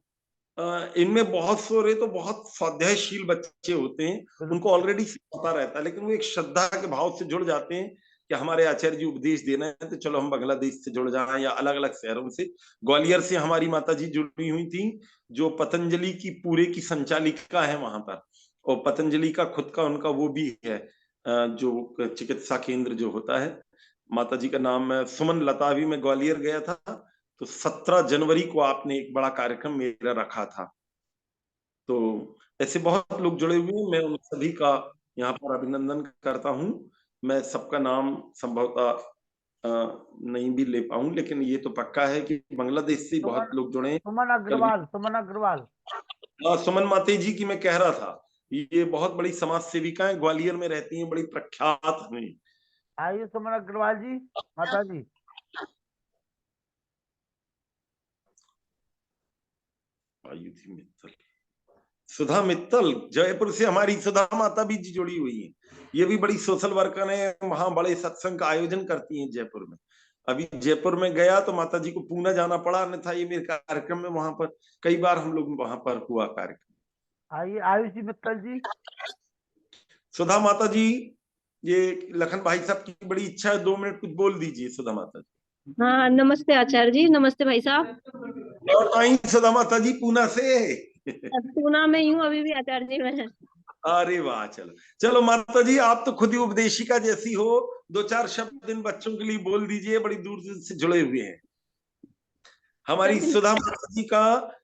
इनमें बहुत सारे तो बहुत स्वाध्यायशील बच्चे होते हैं, उनको ऑलरेडी पता रहता है, लेकिन वो एक श्रद्धा के भाव से जुड़ जाते हैं कि हमारे आचार्य जी उपदेश देना है तो चलो हम बांग्लादेश से जुड़ जाएं या अलग अलग शहरों से। ग्वालियर से हमारी माता जी जुड़ी हुई थी, जो पतंजलि की पूरे की संचालिका है वहां पर, और पतंजलि का खुद का उनका वो भी है जो चिकित्सा केंद्र जो होता है। माता जी का नाम है सुमन लता। भी मैं ग्वालियर गया था तो 17 जनवरी को आपने एक बड़ा कार्यक्रम मेरा रखा था। तो ऐसे बहुत लोग जुड़े हुए हैं, मैं उन सभी का यहाँ पर अभिनंदन करता हूँ। मैं सबका नाम संभवतः नहीं भी ले पाऊं, लेकिन ये तो पक्का है कि बांग्लादेश से बहुत लोग जुड़े हैं। सुमन अग्रवाल, सुमन अग्रवाल। सुमन माते जी की मैं कह रहा था, ये बहुत बड़ी समाज सेविका है, ग्वालियर में रहती हैं, बड़ी प्रख्यात हैं। आइए सुमन अग्रवाल जी, माता जी। आयुधि मित्तल, सुधा मित्तल, जयपुर से हमारी सुधा माता भी जी जुड़ी हुई है। ये भी बड़ी सोशल वर्कर है, वहां बड़े सत्संग का आयोजन करती हैं जयपुर में। अभी जयपुर में गया तो माता जी को पूना जाना पड़ा, अन्यथा ये मेरे कार्यक्रम में वहां पर कई बार हम लोग वहां पर हुआ कार्यक्रम। आइए आयुषी मित्तल जी। सुधा माता जी, ये लखन भाई साहब की बड़ी इच्छा है, 2 मिनट कुछ बोल दीजिए सुधा माता जी। हाँ, नमस्ते आचार्य जी, नमस्ते भाई साहब। और आई सुधा माता जी पूना से। पूना में ही हूँ अभी भी आचार्य जी में। अरे वाह, चलो चलो माता जी, आप तो खुद ही उपदेशिका जैसी हो, 2-4 शब्द इन बच्चों के लिए बोल दीजिए, बड़ी दूर दूर से जुड़े हुए हैं। हमारी सुधा माता जी का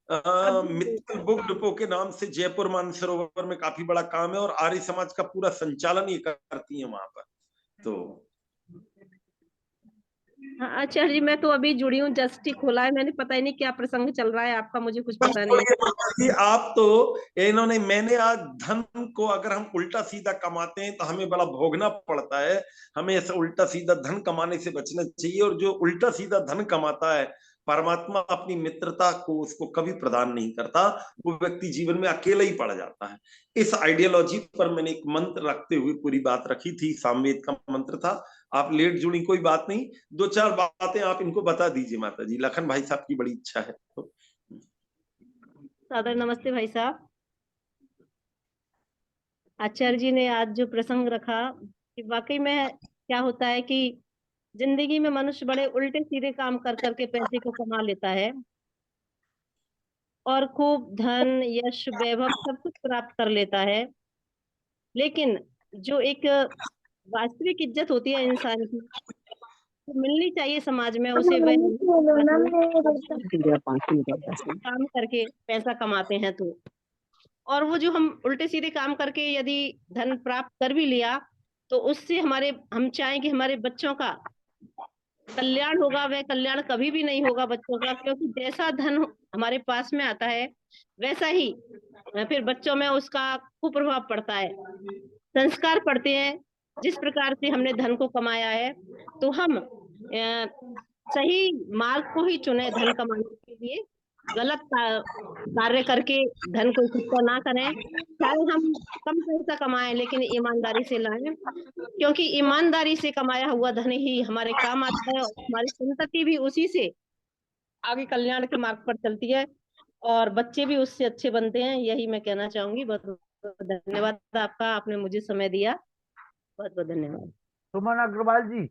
मित्तल बुक डिपो के नाम से जयपुर मानसरोवर में काफी बड़ा काम है, और आर्य समाज का पूरा संचालन ये करती है वहां पर। तो हाँ आचार्य जी, मैं तो अभी जुड़ी हूँ, जस्ट ही खोला है मैंने, पता ही नहीं क्या प्रसंग चल रहा है आपका, मुझे कुछ पता नहीं है। आप तो मैंने आज धन को अगर हम उल्टा सीधा कमाते हैं तो हमें बड़ा भोगना पड़ता है। हमें ऐसा उल्टा सीधा धन कमाने से बचना चाहिए, और जो उल्टा सीधा धन कमाता है, परमात्मा अपनी मित्रता को उसको कभी प्रदान नहीं करता, वो व्यक्ति जीवन में अकेला ही पड़ जाता है। इस आइडियोलॉजी पर मैंने एक मंत्र रखते हुए पूरी बात रखी थी, सामवेद का मंत्र था। आप लेट जुड़ी, कोई बात नहीं, 2-4 बातें आप इनको बता दीजिए माता जी, लखन भाई साहब की बड़ी इच्छा है तो। सादर नमस्ते भाई साहब। आचार्य जी ने आज जो प्रसंग रखा कि वाकई में क्या होता है कि जिंदगी में मनुष्य बड़े उल्टे सीधे काम कर करके पैसे को कमा लेता है और खूब धन यश वैभव सब कुछ प्राप्त कर लेता है, लेकिन जो एक वास्तविक इज्जत होती है इंसान की, तो मिलनी चाहिए समाज में उसे, वह काम करके पैसा कमाते हैं तो। और वो जो हम उल्टे सीधे काम करके यदि धन प्राप्त कर भी लिया तो उससे हम चाहें कि हमारे बच्चों का कल्याण होगा, वह कल्याण कभी भी नहीं होगा बच्चों का, क्योंकि जैसा धन हमारे पास में आता है वैसा ही फिर बच्चों में उसका कुप्रभाव पड़ता है, संस्कार पड़ते हैं। जिस प्रकार से हमने धन को कमाया है तो हम सही मार्ग को ही चुने धन कमाने के लिए, गलत कार्य करके धन को इकट्ठा ना करें। चाहे हम कम पैसा कमाएं लेकिन ईमानदारी से लाएं, क्योंकि ईमानदारी से कमाया हुआ धन ही हमारे काम आता है और हमारी संतति भी उसी से आगे कल्याण के मार्ग पर चलती है और बच्चे भी उससे अच्छे बनते हैं। यही मैं कहना चाहूंगी। बहुत बहुत धन्यवाद आपका, आपने मुझे समय दिया, बहुत बहुत धन्यवाद। सुमन अग्रवाल जी,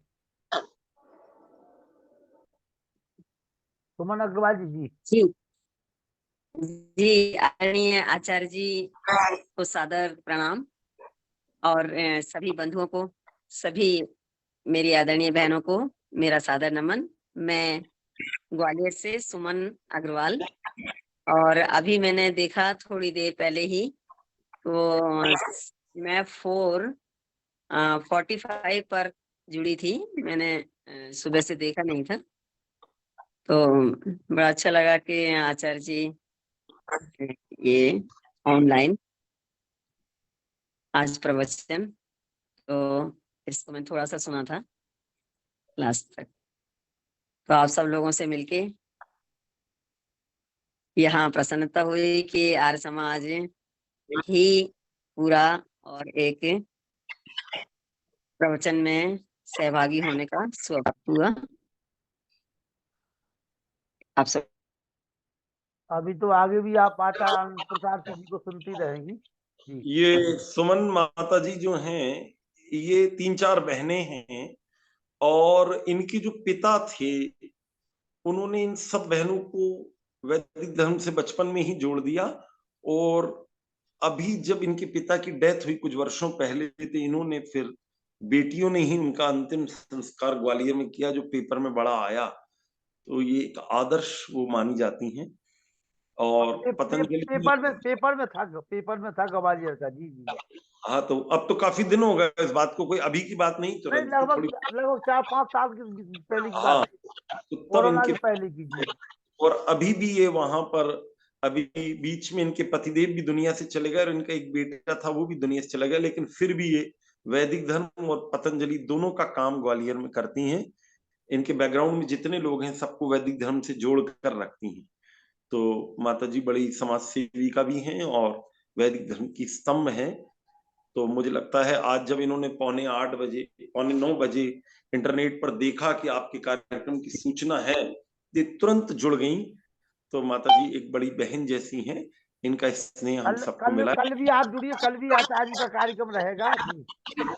सुमन अग्रवाल जी। जी जी, आदरणीय आचार्य जी को सादर प्रणाम, और सभी बंधुओं को, सभी मेरी आदरणीय बहनों को मेरा सादर नमन। मैं ग्वालियर से सुमन अग्रवाल, और अभी मैंने देखा थोड़ी देर पहले ही, तो मैं 4:45 पर जुड़ी थी, मैंने सुबह से देखा नहीं था, तो बड़ा अच्छा लगा कि आचार्य जी ये ऑनलाइन आज प्रवचन, तो इसको मैं थोड़ा सा सुना था लास्ट तक। तो आप सब लोगों से मिलके यहाँ प्रसन्नता हुई कि आर्य समाज ही पूरा और एक प्रवचन में सहभागी होने का सौभाग्य हुआ। आप सब अभी तो आगे भी आप आचार्य प्रसाद जी को सुनती रहेंगी जी। ये सुमन माता जी जो हैं, ये 3-4 बहनें हैं और इनके जो पिता थे उन्होंने इन सब बहनों को वैदिक धर्म से बचपन में ही जोड़ दिया। और अभी जब इनके पिता की डेथ हुई कुछ वर्षों पहले, तो इन्होंने फिर बेटियों ने ही उनका अंतिम संस्कार ग्वालियर में किया, जो पेपर में बड़ा आया। तो ये एक आदर्श वो मानी जाती हैं। और पतंजलि पेपर में था ग्वालियर का जी जी। हाँ, तो अब तो काफी दिन हो गए इस बात को, कोई अभी की बात नहीं, नहीं, तुरंत की लगभग थोड़ी। लगभग 4-5 साल की पहले की हाँ, बात है, तो तब कोरोना इनके, के पहले की जी। और अभी भी ये वहां पर, अभी बीच में इनके पतिदेव भी दुनिया से चले गए और इनका एक बेटा था वो भी दुनिया से चला गया, लेकिन फिर भी ये वैदिक धर्म और पतंजलि दोनों का काम ग्वालियर में करती हैं। इनके बैकग्राउंड में जितने लोग हैं सबको वैदिक धर्म से जोड़ कर रखती हैं। तो माता जी बड़ी समाज सेविका भी हैं और वैदिक धर्म की स्तंभ है। तो मुझे लगता है आज जब इन्होंने 7:45 बजे, 8:45 बजे इंटरनेट पर देखा कि आपके कार्यक्रम की सूचना है, ये तुरंत जुड़ गई। तो माता जी एक बड़ी बहन जैसी हैं, इनका स्नेह हम सबको मिला। कल भी आप जुड़िए, कल भी आचार्य जी का कार्यक्रम रहेगा जी।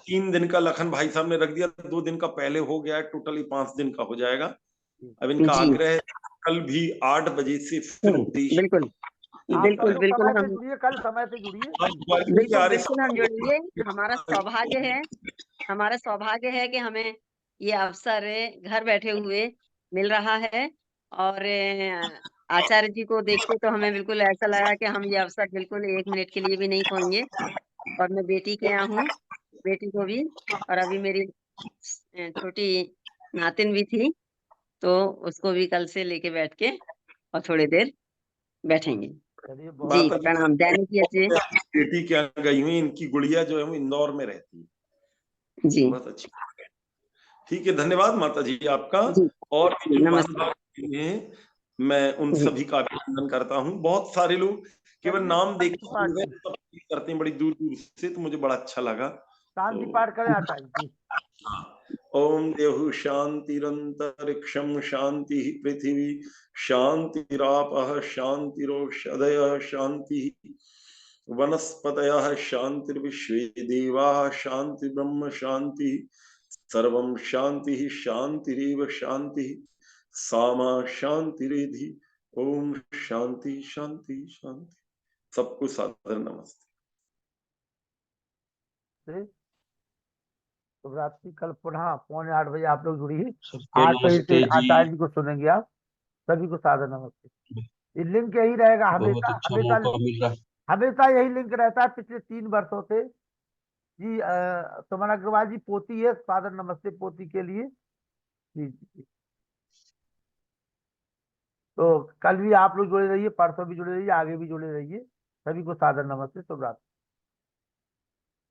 3 दिन का लखन भाई साहब ने रख दिया, 2 दिन का पहले हो गया है, टोटली 5 दिन का हो जाएगा। अब इनका जी आग्रह है कल भी 8 बजे से फिर देश, बिल्कुल आप सब बिल्कुल लोग बिल्कुल समय से हम जुड़िए, कल समय से जुड़िए। ग्वालियर के बिल्कुल आर्य बिल्कुल हम समाज जुड़ेंगे। हमारा सौभाग्य है कि हमें ये अवसर घर बैठे हुए मिल रहा है। और आचार्य जी को देख के तो हमें बिल्कुल ऐसा लगा कि हम ये अवसर बिल्कुल 1 मिनट के लिए भी नहीं खोएंगे। और मैं बेटी के यहाँ हूँ, बेटी को भी, और अभी मेरी छोटी नातिन भी थी, तो उसको भी कल से लेके बैठ के और थोड़ी देर बैठेंगे। चलिए जी बहुत माता जी प्रणाम। दैनिक जी बेटी के यहाँ गई हुई, इनकी गुड़िया जो है वो इंदौर में रहती है। जी बहुत अच्छी। ठीक है, धन्यवाद माता जी आपका। जी और भी जो नमस्ते महानुभाव हैं, मैं उन जी सभी का अभिनंदन करता हूँ। बहुत सारे लोग केवल चलिए, नाम देख शांति के पाठ जुड़ गए, सब करते हैं बड़ी दूर दूर से, तो मुझे बड़ा अच्छा लगा। शांति तो पाठ करें आचार्य जी। ओम देहु शांतिरंतरिक्षम शांति पृथ्वी शांतिरापः शांतिरोषधयः शांति वनस्पतयः शांतिर्विश्वे देवाः शांति ब्रह्म शांति सर्वं शांति शांतिरेव शांति सामा शांतिरेधि। ओम शांति शांति शांति। सबको सादर नमस्ते। तो रात्रि कल पुनः 7:45 बजे आप लोग जुड़िए। 8 बजे से आचार्य जी को सुनेंगे आप। सभी को सादर नमस्ते। ये लिंक यही रहेगा हमेशा, हमेशा यही लिंक रहता है पिछले 3 वर्षों से जी। सुमन अग्रवाल जी पोती है, सादर नमस्ते पोती के लिए जी जी। तो कल भी आप लोग जुड़े रहिए, परसों भी जुड़े रहिए, आगे भी जुड़े रहिए। सभी को सादर नमस्ते, शुभ रात्रि।